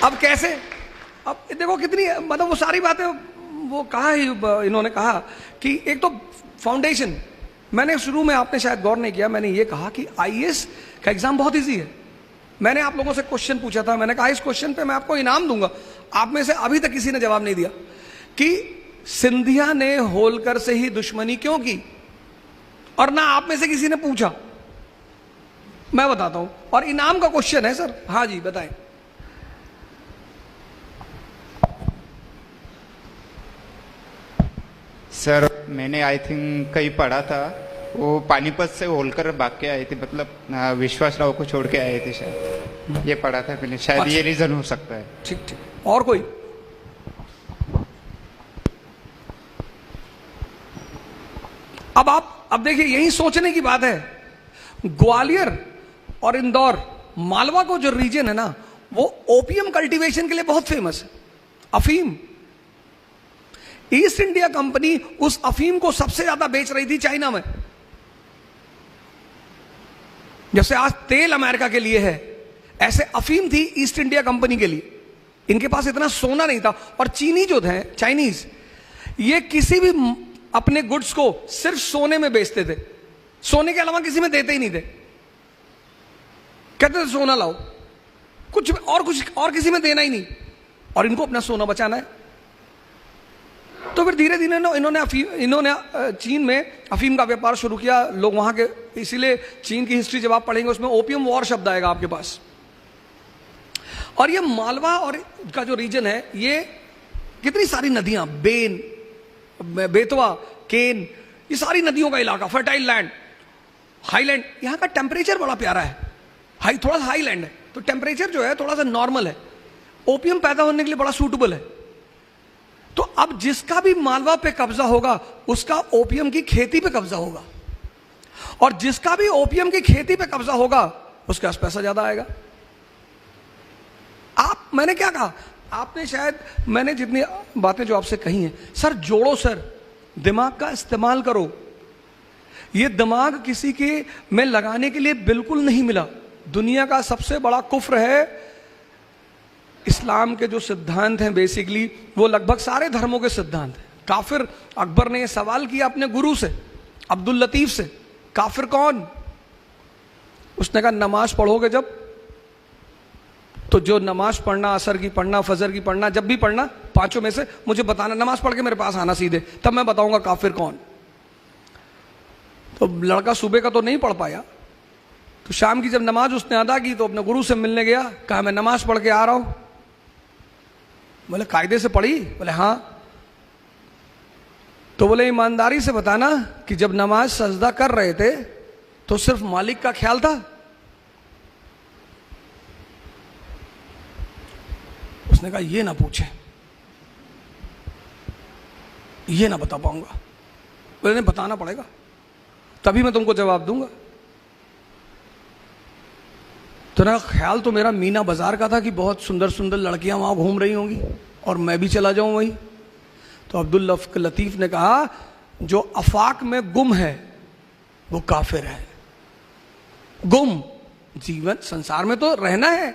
अब कैसे? अब देखो कितनी, मतलब वो सारी बातें वो कहा ही, इन्होंने कहा कि एक तो फाउंडेशन। मैंने शुरू में, आपने शायद गौर नहीं किया, मैंने ये कहा कि आईएएस का एग्जाम बहुत इजी है। मैंने आप लोगों से क्वेश्चन पूछा था, मैंने कहा इस क्वेश्चन पे मैं आपको इनाम दूंगा। आप में से अभी तक किसी ने जवाब नहीं दिया कि सिंधिया ने होलकर से ही दुश्मनी क्यों की, और ना आप में से किसी ने पूछा। मैं बताता हूं, और इनाम का क्वेश्चन है सर। हाँ जी बताएं। मैंने आई थिंक कहीं पढ़ा था, वो पानीपत से होलकर भाग के आए थे, मतलब विश्वास राव को छोड़ के आए थे शायद, ये पढ़ा था मैंने, शायद ये रीजन हो सकता है। ठीक ठीक। और कोई? अब देखिए, यही सोचने की बात है। ग्वालियर और इंदौर, मालवा को जो रीजन है ना, वो ओपियम कल्टीवेशन के लिए बहुत फेमस है, अफीम। ईस्ट इंडिया कंपनी उस अफीम को सबसे ज्यादा बेच रही थी चाइना में। जैसे आज तेल अमेरिका के लिए है, ऐसे अफीम थी ईस्ट इंडिया कंपनी के लिए। इनके पास इतना सोना नहीं था। और चीनी जो थे, चाइनीज, ये किसी भी अपने गुड्स को सिर्फ सोने में बेचते थे, सोने के अलावा किसी में देते ही नहीं थे। कहते थे सोना लाओ, कुछ और किसी में देना ही नहीं, और इनको अपना सोना बचाना है। तो फिर धीरे धीरे इन्होंने चीन में अफीम का व्यापार शुरू किया। लोग वहां के, इसीलिए चीन की हिस्ट्री जब आप पढ़ेंगे उसमें ओपियम वॉर शब्द आएगा आपके पास। और ये मालवा और का जो रीजन है, ये कितनी सारी नदियां, बेन, बेतवा, केन, ये सारी नदियों का इलाका, फर्टाइल लैंड, हाईलैंड। यहां का टेम्परेचर बड़ा प्यारा है, थोड़ा सा हाईलैंड है, तो टेम्परेचर जो है थोड़ा सा नॉर्मल है, ओपियम पैदा होने के लिए बड़ा सूटेबल है। तो अब जिसका भी मालवा पे कब्जा होगा, उसका ओपियम की खेती पे कब्जा होगा, और जिसका भी ओपियम की खेती पे कब्जा होगा, उसके पास पैसा ज्यादा आएगा। मैंने क्या कहा, आपने शायद, मैंने जितनी बातें जो आपसे कही हैं, सर जोड़ो, सर दिमाग का इस्तेमाल करो। ये दिमाग किसी के में लगाने के लिए बिल्कुल नहीं मिला। दुनिया का सबसे बड़ा कुफ्र है, इस्लाम के जो सिद्धांत हैं बेसिकली, वो लगभग सारे धर्मों के सिद्धांत हैं। काफिर, अकबर ने सवाल किया अपने गुरु से, अब्दुल लतीफ से, काफिर कौन? उसने कहा नमाज पढ़ोगे जब, तो जो नमाज पढ़ना, असर की पढ़ना, फजर की पढ़ना, जब भी पढ़ना, पांचों में से मुझे बताना, नमाज पढ़ के मेरे पास आना सीधे, तब मैं बताऊंगा काफिर कौन। तो लड़का सुबह का तो नहीं पढ़ पाया, तो शाम की जब नमाज उसने अदा की, तो अपने गुरु से मिलने गया, कहा मैं नमाज पढ़ के आ रहा हूं। बोले कायदे से पढ़ी? बोले हाँ। तो बोले ईमानदारी से बताना कि जब नमाज सजदा कर रहे थे तो सिर्फ मालिक का ख्याल था? उसने कहा ये ना पूछे, ये ना बता पाऊंगा। बोले नहीं, बताना पड़ेगा, तभी मैं तुमको जवाब दूंगा। तो ना ख्याल तो मेरा मीना बाजार का था कि बहुत सुंदर सुंदर लड़कियां वहां घूम रही होंगी और मैं भी चला जाऊं वहीं। तो अब्दुल लतीफ ने कहा जो अफाक में गुम है वो काफिर है। गुम, जीवन संसार में तो रहना है।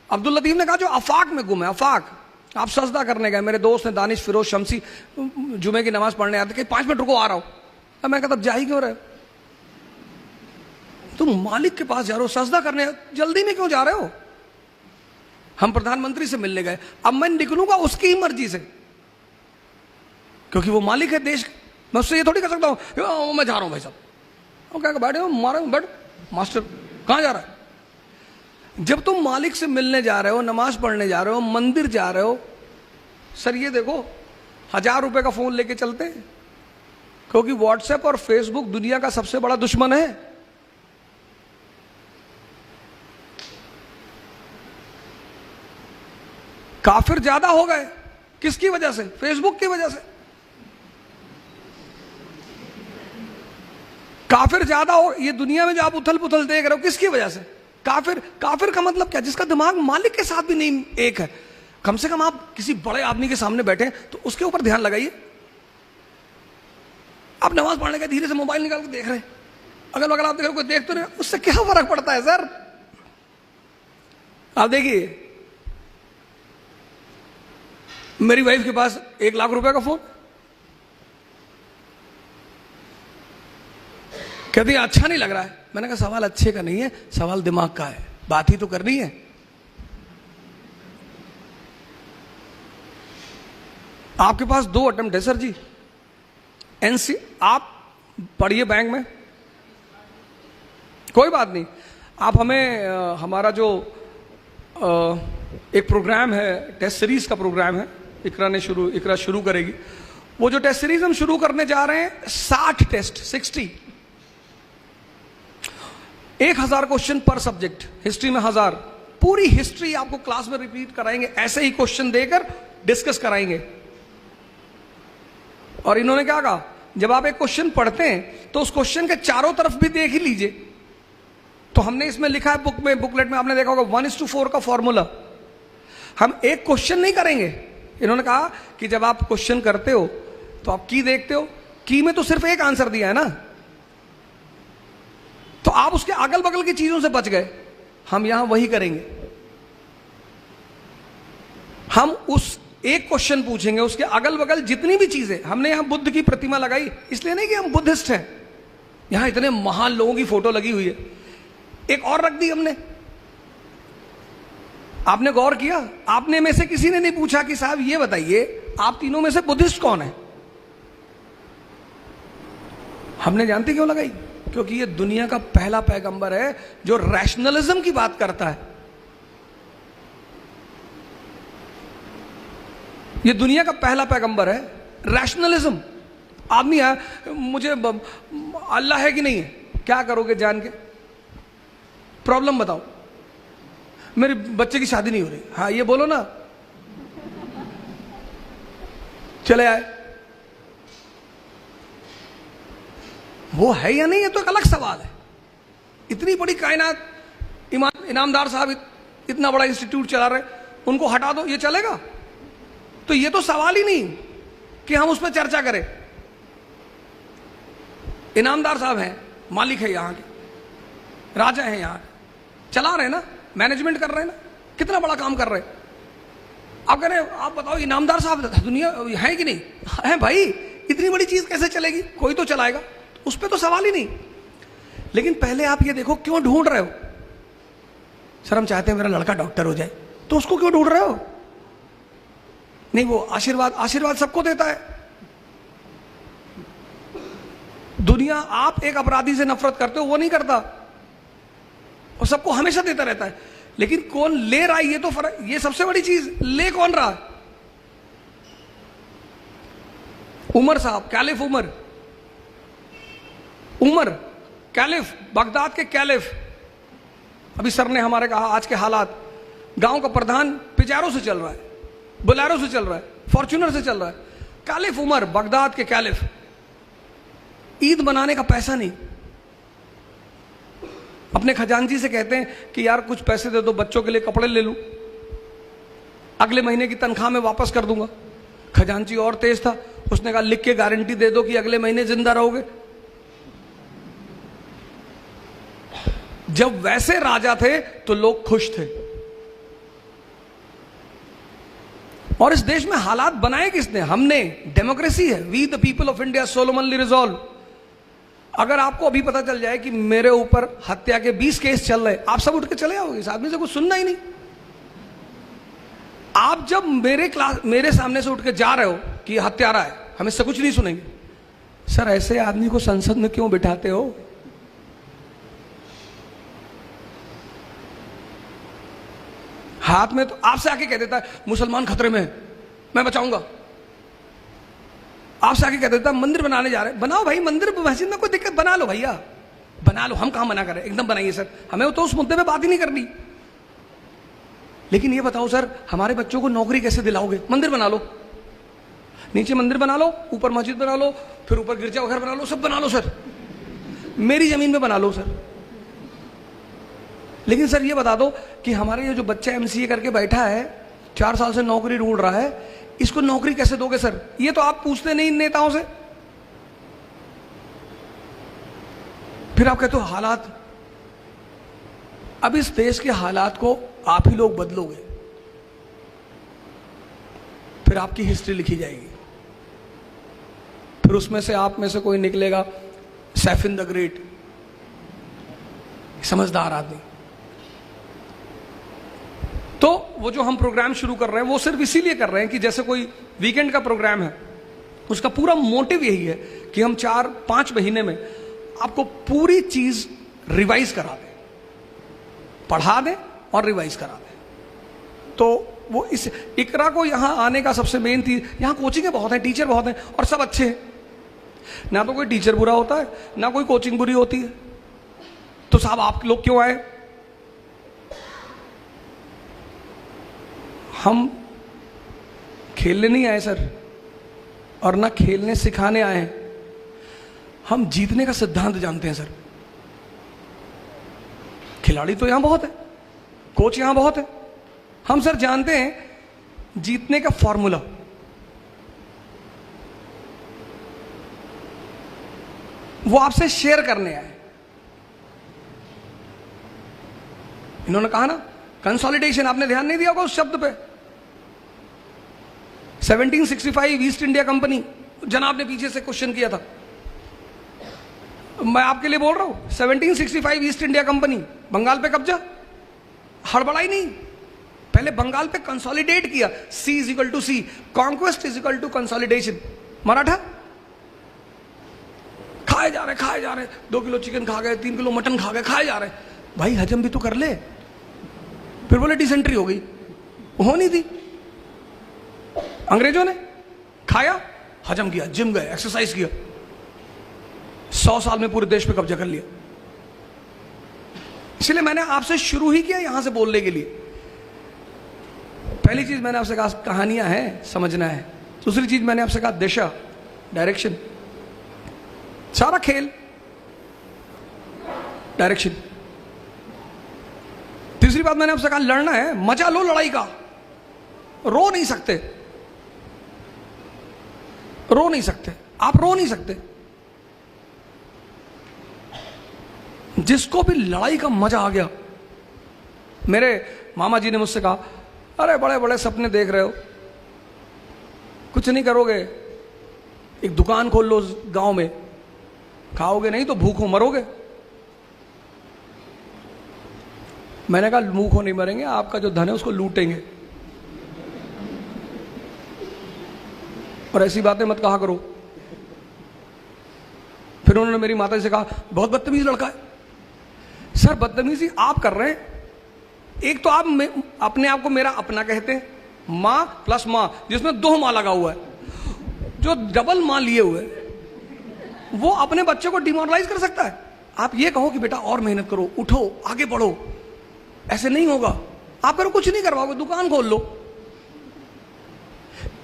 अब्दुल लतीफ ने कहा जो अफाक में गुम है, अफाक, आप सजदा करने गए, मेरे दोस्त ने दानिश फिरोज शमसी जुमे की नमाज पढ़ने आते, 5 मिनट रुको आ रहा हूं। अब मैं कहता जा ही क्यों रहे हो? तुम मालिक के पास जा रहे हो, सजदा करने, जल्दी में क्यों जा रहे हो? हम प्रधानमंत्री से मिलने गए, अब मैं निकलूंगा उसकी ही मर्जी से, क्योंकि वो मालिक है देश। मैं उससे ये थोड़ी कर सकता हूं मैं जा रहा हूं भाई साहब, क्या बैठे हो, मारे बैठ, मास्टर कहां जा रहा है? जब तुम मालिक से मिलने जा रहे हो, नमाज पढ़ने जा रहे हो, मंदिर जा रहे हो, सर ये देखो 1000 रुपए का फोन लेके चलते हैं, क्योंकि व्हाट्सएप और फेसबुक दुनिया का सबसे बड़ा दुश्मन है। काफिर ज्यादा हो गए, किसकी वजह से? फेसबुक की वजह से। काफिर ज्यादा हो, ये दुनिया में जो आप उथल पुथल देख रहे हो, किसकी वजह से? काफिर। काफिर का मतलब क्या? जिसका दिमाग मालिक के साथ भी नहीं एक है। कम से कम आप किसी बड़े आदमी के सामने बैठे तो उसके ऊपर ध्यान लगाइए। आप नमाज पढ़ने के धीरे से मोबाइल निकाल के देख रहे हैं, अगल बगल आप देख रहे हो, कोई देख तो नहीं, उससे क्या फर्क पड़ता है सर? आप देखिए, मेरी वाइफ के पास 1 लाख रुपए का फोन, कहती है अच्छा नहीं लग रहा है। मैंने कहा सवाल अच्छे का नहीं है, सवाल दिमाग का है, बात ही तो करनी है। आपके पास 2 अटेम्प्ट है सर जी। एनसी आप पढ़िए बैंक में, कोई बात नहीं, आप हमें हमारा जो एक प्रोग्राम है, टेस्ट सीरीज का प्रोग्राम है, इकरा शुरू करेगी, वो जो टेस्ट सीरीज हम शुरू करने जा रहे हैं 60 टेस्ट 60 1000 क्वेश्चन पर सब्जेक्ट, हिस्ट्री में 1000, पूरी हिस्ट्री आपको क्लास में रिपीट कराएंगे, ऐसे ही क्वेश्चन देकर डिस्कस कराएंगे। और इन्होंने क्या कहा, जब आप एक क्वेश्चन पढ़ते हैं तो उस क्वेश्चन के चारों तरफ भी देख ही लीजिए। तो हमने इसमें लिखा है बुक में, बुकलेट में आपने देखा होगा 1:4 का फॉर्मूला। हम एक क्वेश्चन नहीं करेंगे, इन्होंने कहा कि जब आप क्वेश्चन करते हो तो आप की देखते हो, की में तो सिर्फ एक आंसर दिया है ना, तो आप उसके अगल बगल की चीजों से बच गए। हम यहां वही करेंगे, हम उस एक क्वेश्चन पूछेंगे, उसके अगल बगल जितनी भी चीजें, हमने यहां बुद्ध की प्रतिमा लगाई इसलिए नहीं कि हम बुद्धिस्ट हैं, यहां इतने महान लोगों की फोटो लगी हुई है, एक और रख दी हमने। आपने गौर किया, आपने में से किसी ने नहीं पूछा कि साहब ये बताइए आप तीनों में से बुद्धिस्ट कौन है। हमने जानते क्यों लगाई, क्योंकि ये दुनिया का पहला पैगंबर है जो रैशनलिज्म की बात करता है। ये दुनिया का पहला पैगंबर है, रैशनलिज्म। आदमी है, मुझे अल्लाह है कि नहीं है, क्या करोगे जान के, प्रॉब्लम बताओ, मेरे बच्चे की शादी नहीं हो रही, हाँ ये बोलो ना, चले आए, वो है या नहीं, ये तो एक अलग सवाल है। इतनी बड़ी कायनात, इनामदार साहब इतना बड़ा इंस्टीट्यूट चला रहे, उनको हटा दो, ये चलेगा? तो ये तो सवाल ही नहीं कि हम उस पर चर्चा करें। इनामदार साहब हैं, मालिक है यहाँ के, राजा हैं यहाँ के, चला रहे ना, मैनेजमेंट कर रहे हैं ना, कितना बड़ा काम कर रहे हैं। आप कह रहे हैं, आप बताओ इनामदार साहब दुनिया है कि नहीं है? भाई इतनी बड़ी चीज कैसे चलेगी, कोई तो चलाएगा, उस पर तो सवाल ही नहीं। लेकिन पहले आप ये देखो क्यों ढूंढ रहे हो। सर हम चाहते हैं मेरा लड़का डॉक्टर हो जाए, तो उसको क्यों ढूंढ रहे हो? नहीं, वो आशीर्वाद, आशीर्वाद सबको देता है। दुनिया, आप एक अपराधी से नफरत करते हो, वो नहीं करता, और सबको हमेशा देता रहता है। लेकिन कौन ले रहा है, ये तो फर्क, ये सबसे बड़ी चीज, ले कौन रहा है। उमर साहब, कैलिफ उमर कैलिफ, बगदाद के कैलिफ। अभी सर ने हमारे कहा आज के हालात, गांव का प्रधान पिजारो से चल रहा है, बोलेरो से चल रहा है, फॉर्च्यूनर से चल रहा है। कैलिफ उमर, बगदाद के कैलिफ, ईद मनाने का पैसा नहीं। अपने खजांची से कहते हैं कि यार कुछ पैसे दे दो, बच्चों के लिए कपड़े ले लूं, अगले महीने की तनख्वाह में वापस कर दूंगा। खजांची और तेज था, उसने कहा लिख के गारंटी दे दो कि अगले महीने जिंदा रहोगे। जब वैसे राजा थे तो लोग खुश थे। और इस देश में हालात बनाए किसने? हमने। डेमोक्रेसी है, we the people of India solemnly resolve. अगर आपको अभी पता चल जाए कि मेरे ऊपर हत्या के 20 केस चल रहे, आप सब उठ के चले आओगे, इस आदमी से कुछ सुनना ही नहीं। आप जब मेरे सामने से उठ के जा रहे हो कि हत्यारा है, हम इससे कुछ नहीं सुनेंगे। सर ऐसे आदमी को संसद में क्यों बिठाते हो? हाथ में तो आपसे आके कह देता है मुसलमान खतरे में है, मैं बचाऊंगा। आपसे आके कह देता है मंदिर बनाने जा रहे हैं, बनाओ भाई मंदिर, मस्जिद में कोई दिक्कत, बना लो भैया, बना लो, हम कहां मना करें, एकदम बनाइए सर, हमें तो उस मुद्दे पे बात ही नहीं करनी। लेकिन ये बताओ सर, हमारे बच्चों को नौकरी कैसे दिलाओगे? मंदिर बना लो, नीचे मंदिर बना लो, ऊपर मस्जिद बना लो, फिर ऊपर गिरजा घर बना लो, सब बना लो सर, मेरी जमीन में बना लो सर। लेकिन सर ये बता दो कि हमारे ये जो बच्चा एमसीए करके बैठा है, 4 साल से नौकरी ढूंढ रहा है, इसको नौकरी कैसे दोगे सर? ये तो आप पूछते नहीं इन नेताओं से। फिर आप कहते हो हालात। अब इस देश के हालात को आप ही लोग बदलोगे, फिर आपकी हिस्ट्री लिखी जाएगी, फिर उसमें से आप में से कोई निकलेगा सैफिन द ग्रेट, समझदार आदमी। तो वो जो हम प्रोग्राम शुरू कर रहे हैं वो सिर्फ इसीलिए कर रहे हैं कि जैसे कोई वीकेंड का प्रोग्राम है, उसका पूरा मोटिव यही है कि हम 4-5 महीने में आपको पूरी चीज रिवाइज करा दें, पढ़ा दें और रिवाइज करा दें। तो वो इस इकरा को यहाँ आने का सबसे मेन थी, यहाँ कोचिंग बहुत है, टीचर बहुत हैं और सब अच्छे हैं। ना तो कोई टीचर बुरा होता है, ना कोई कोचिंग बुरी होती है। तो साहब आप लोग क्यों आए? हम खेलने नहीं आए सर, और ना खेलने सिखाने आए हैं। हम जीतने का सिद्धांत जानते हैं सर। खिलाड़ी तो यहां बहुत है, कोच यहां बहुत है, हम सर जानते हैं जीतने का फॉर्मूला। वो आपसे शेयर करने आए। इन्होंने कहा ना कंसोलिडेशन, आपने ध्यान नहीं दिया होगा उस शब्द पे। 1765 ईस्ट इंडिया कंपनी, जनाब ने पीछे से क्वेश्चन किया था, मैं आपके लिए बोल रहा हूं। 1765 ईस्ट इंडिया कंपनी, बंगाल पे कब्जा, हड़बड़ाई नहीं, पहले बंगाल पे कंसोलिडेट किया। C is equal to C, conquest is equal to consolidation. Maratha खाए जा रहे 2 किलो चिकन खा गए, 3 किलो मटन खा गए, खाए जा रहे। भाई हजम भी तो कर ले। फिर बोले डिसेंट्री हो गई, हो नहीं थी। अंग्रेजों ने खाया, हजम किया, जिम गए, एक्सरसाइज किया, 100 साल में पूरे देश पे कब्जा कर लिया। इसलिए मैंने आपसे शुरू ही किया यहां से बोलने के लिए। पहली चीज मैंने आपसे कहा कहानियां हैं, समझना है। दूसरी चीज मैंने आपसे कहा दिशा, डायरेक्शन, सारा खेल डायरेक्शन। तीसरी बात मैंने आपसे कहा लड़ना है, मजा लो लड़ाई का, रो नहीं सकते, रो नहीं सकते, आप रो नहीं सकते। जिसको भी लड़ाई का मजा आ गया, मेरे मामा जी ने मुझसे कहा अरे बड़े बड़े सपने देख रहे हो, कुछ नहीं करोगे, एक दुकान खोल लो गांव में, खाओगे नहीं तो भूखों मरोगे। मैंने कहा भूखों नहीं मरेंगे, आपका जो धन है उसको लूटेंगे, और ऐसी बातें मत कहा करो। फिर उन्होंने मेरी माता से कहा बहुत बदतमीज लड़का है। सर बदतमीजी आप कर रहे हैं। एक तो आप अपने आप को मेरा अपना कहते हैं, मां प्लस मां, जिसमें 2 मां लगा हुआ है, जो डबल मां लिए हुए वो अपने बच्चे को डिमोरलाइज कर सकता है। आप ये कहो कि बेटा और मेहनत करो, उठो, आगे बढ़ो, ऐसे नहीं होगा। आप करो कुछ नहीं करवाओगे, दुकान खोल लो।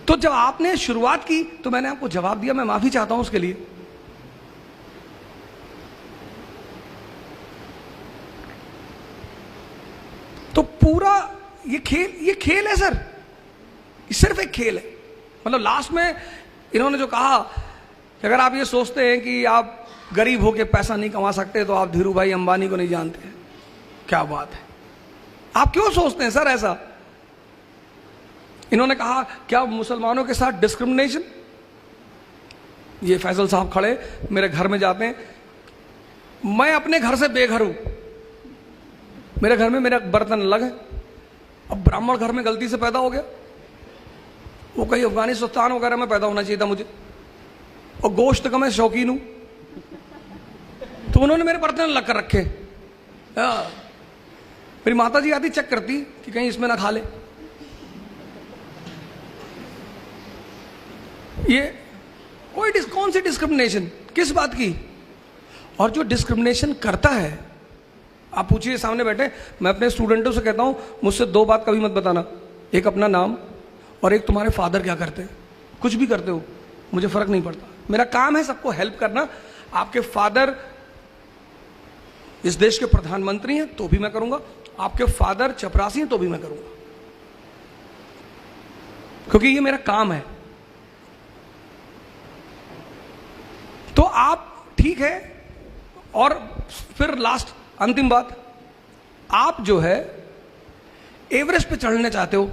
तो जब आपने शुरुआत की तो मैंने आपको जवाब दिया, मैं माफी चाहता हूं उसके लिए। तो पूरा ये खेल है सर, ये सिर्फ एक खेल है। मतलब लास्ट में इन्होंने जो कहा कि अगर आप ये सोचते हैं कि आप गरीब होके पैसा नहीं कमा सकते तो आप धीरू भाई अंबानी को नहीं जानते। क्या बात है, आप क्यों सोचते हैं सर ऐसा? इन्होंने कहा क्या मुसलमानों के साथ डिस्क्रिमिनेशन? ये फैसल साहब खड़े मेरे घर में जाते हैं, मैं अपने घर से बेघर हूं, मेरे घर में मेरा बर्तन अलग है। अब ब्राह्मण घर में गलती से पैदा हो गया, वो कहीं अफगानिस्तान वगैरह में पैदा होना चाहिए था मुझे, और गोश्त का मैं शौकीन हूं, तो उन्होंने मेरे बर्तन अलग कर रखे। मेरी माता जी आती चेक करती कि कहीं इसमें ना खा ले। ये कौन सी डिस्क्रिमिनेशन, किस बात की? और जो डिस्क्रिमिनेशन करता है, आप पूछिए सामने बैठे, मैं अपने स्टूडेंटों से कहता हूं मुझसे 2 बात कभी मत बताना, एक अपना नाम और एक तुम्हारे फादर क्या करते हैं। कुछ भी करते हो मुझे फर्क नहीं पड़ता, मेरा काम है सबको हेल्प करना। आपके फादर इस देश के प्रधानमंत्री हैं तो भी मैं करूंगा, आपके फादर चपरासी हैं तो भी मैं करूंगा, क्योंकि ये मेरा काम है। तो आप ठीक है। और फिर लास्ट अंतिम बात, आप जो है एवरेस्ट पे चढ़ने चाहते हो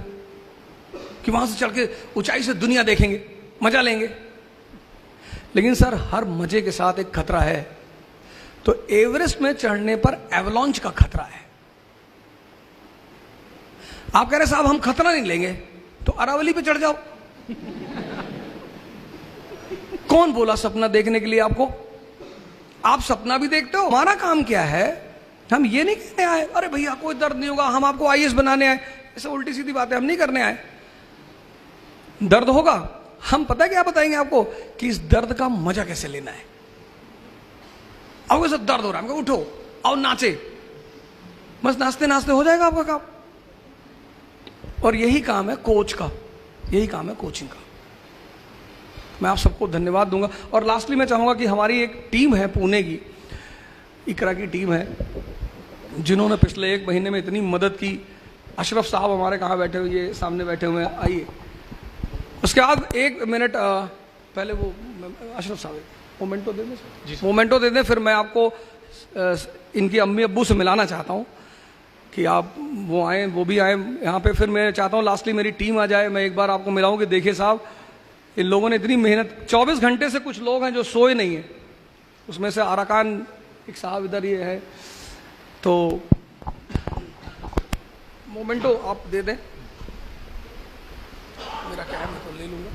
कि वहां से चढ़ के ऊंचाई से दुनिया देखेंगे, मजा लेंगे, लेकिन सर हर मजे के साथ एक खतरा है। तो एवरेस्ट में चढ़ने पर एवलॉन्च का खतरा है। आप कह रहे साहब हम खतरा नहीं लेंगे, तो अरावली पे चढ़ जाओ। कौन बोला सपना देखने के लिए आपको? आप सपना भी देखते हो। हमारा काम क्या है, हम ये नहीं कहने आए अरे भैया कोई दर्द नहीं होगा, हम आपको आईएएस बनाने आए। ऐसे उल्टी सीधी बातें हम नहीं करने आए। दर्द होगा, हम पता है क्या बताएंगे आपको कि इस दर्द का मजा कैसे लेना है। अब ऐसा दर्द हो रहा है, हमको उठो और नाचे, बस नाचते नाचते हो जाएगा आपका काम। और यही काम है कोच का, यही काम है कोचिंग का। मैं आप सबको धन्यवाद दूंगा। और लास्टली मैं चाहूंगा कि हमारी एक टीम है पुणे की, इकरा की टीम है, जिन्होंने पिछले 1 महीने में इतनी मदद की। अशरफ साहब हमारे कहाँ बैठे हुए, ये सामने बैठे हुए हैं, आइए। उसके बाद 1 मिनट पहले वो अशरफ साहब मोमेंटो दे दें, मोमेंटो दे दें, फिर मैं आपको इनकी अम्मी अब्बू से मिलाना चाहता हूँ कि आप वो आए, वो भी आए यहाँ पे। फिर मैं चाहता हूँ लास्टली मेरी टीम आ जाए, मैं एक बार आपको मिलाऊँ कि देखिए साहब, इन लोगों ने इतनी मेहनत, 24 घंटे से कुछ लोग हैं जो सोए नहीं हैं, उसमें से आराकान एक साहब इधर ये है। तो मोमेंटो आप दे दें, मेरा क्या है मैं तो ले लूंगा।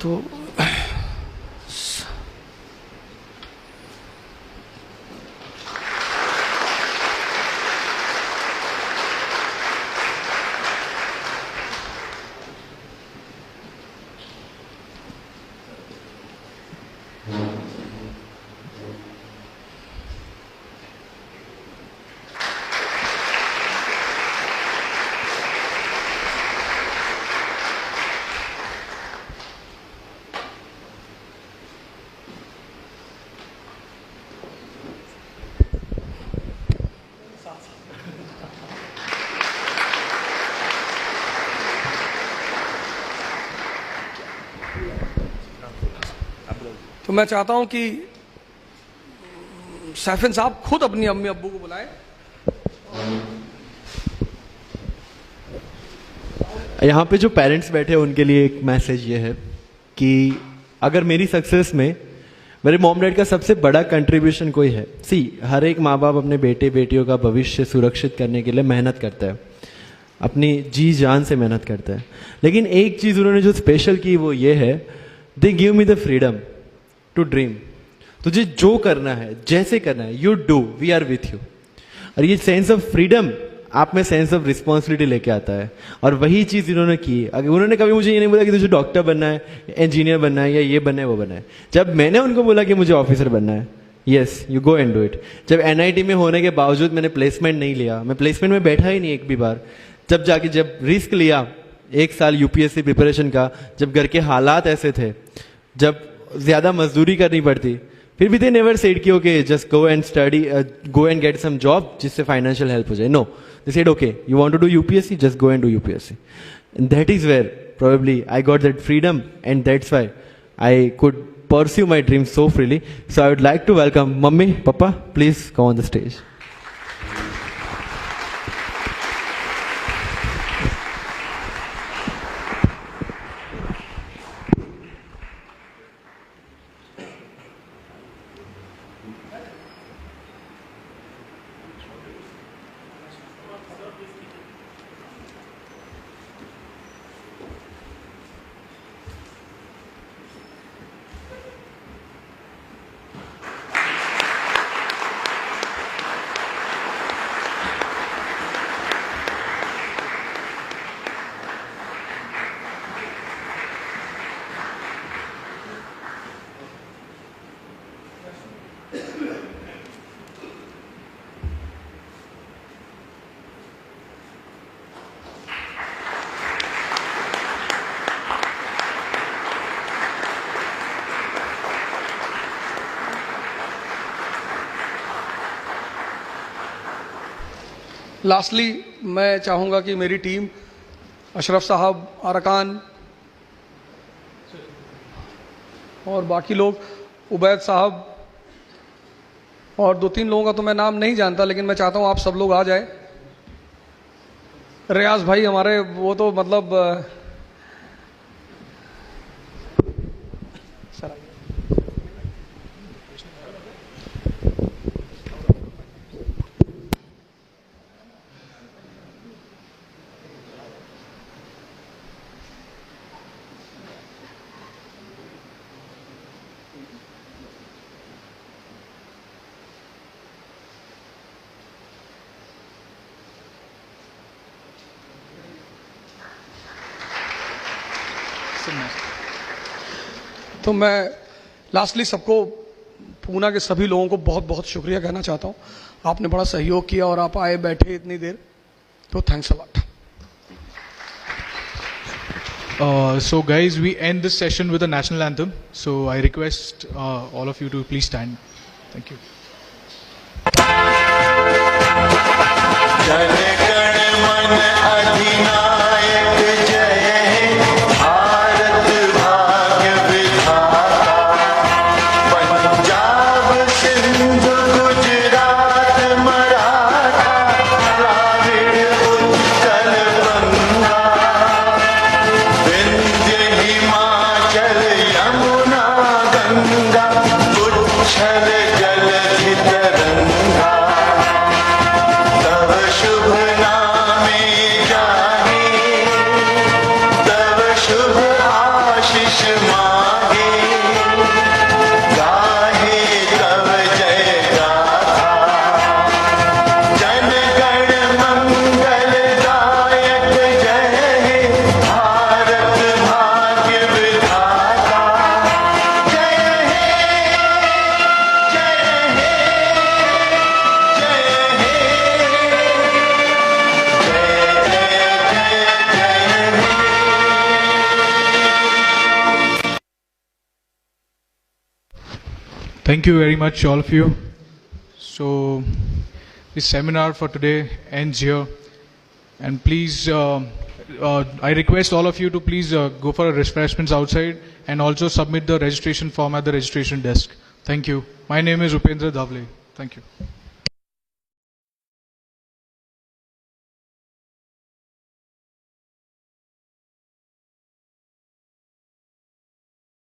तो तो मैं चाहता हूं कि सैफिन साहब खुद अपनी अम्मी अब्बू को बुलाएं। यहाँ पे जो पेरेंट्स बैठे हैं उनके लिए एक मैसेज ये है कि अगर मेरी सक्सेस में मेरे मॉम डैड का सबसे बड़ा कंट्रीब्यूशन कोई है, हर एक माँ बाप अपने बेटे बेटियों का भविष्य सुरक्षित करने के लिए मेहनत करता है, अपनी जी जान से मेहनत करता है। लेकिन एक चीज़ उन्होंने जो स्पेशल की वो ये है, they give me the freedom to dream. तुझे जो करना है, जैसे करना है, you do, we are with you. और ये सेंस ऑफ फ्रीडम आप में सेंस ऑफ रिस्पॉन्सिबिलिटी लेके आता है, और वही चीज़ इन्होंने की। अगर उन्होंने कभी मुझे ये नहीं बोला कि तुझे डॉक्टर बनना है, इंजीनियर बनना है, या ये बनना है वो बनना है। जब मैंने उनको बोला कि मुझे ऑफिसर बनना है, yes you go and do it. जब NIT में होने के बावजूद मैंने प्लेसमेंट नहीं लिया, मैं प्लेसमेंट में बैठा ही नहीं एक भी बार, जब रिस्क लिया 1 साल UPSC प्रिपरेशन का, जब घर के हालात ऐसे थे, जब ज़्यादा मजदूरी करनी पड़ती, फिर भी दे नेवर सेड कि okay just go and study, go and get some job जिससे फाइनेंशियल हेल्प हो जाए। No, they said okay you want to do UPSC, just go and do UPSC। And that is where probably I got that freedom, and that's why I could pursue my dreams so freely. So I would like to welcome Mummy, Papa, please come on the stage. Lastly मैं चाहूंगा कि मेरी team, Ashraf साहब, Arakan और बाकी लोग, उबैद साहब और 2-3 लोगों का तो मैं नाम नहीं जानता, लेकिन मैं चाहता हूं आप सब लोग आ जाए। रियाज भाई हमारे, वो तो मतलब तो मैं लास्टली सबको, पूना के सभी लोगों को बहुत बहुत शुक्रिया कहना चाहता हूँ. आपने बड़ा सहयोग किया और आप आए बैठे इतनी देर, तो thanks a lot. So guys, we end this session with a national anthem. So I request all of you to please stand. Thank you. Jana Gana मन अधिनायक जय हे, भारत भाग्य विधाता. पंजाब सिंधु गुजरात मराठा, द्राविड़ उत्कल बंगा. विंध्य हिमाचल यमुना गंगा, उच्छल जलधि तरंगा. तव शुभ नामे जागे, तव शुभ आशीष मांगे. गाहे तव जय गाथा, जन गण मंगल दायक जय हे, भारत भाग्य विधाता. जय हे, जय हे, जय हे, Thank you very much, all of you. So, this seminar for today ends here. And please, I request all of you to please go for refreshments outside and also submit the registration form at the registration desk. Thank you. My name is Upendra Davle. Thank you.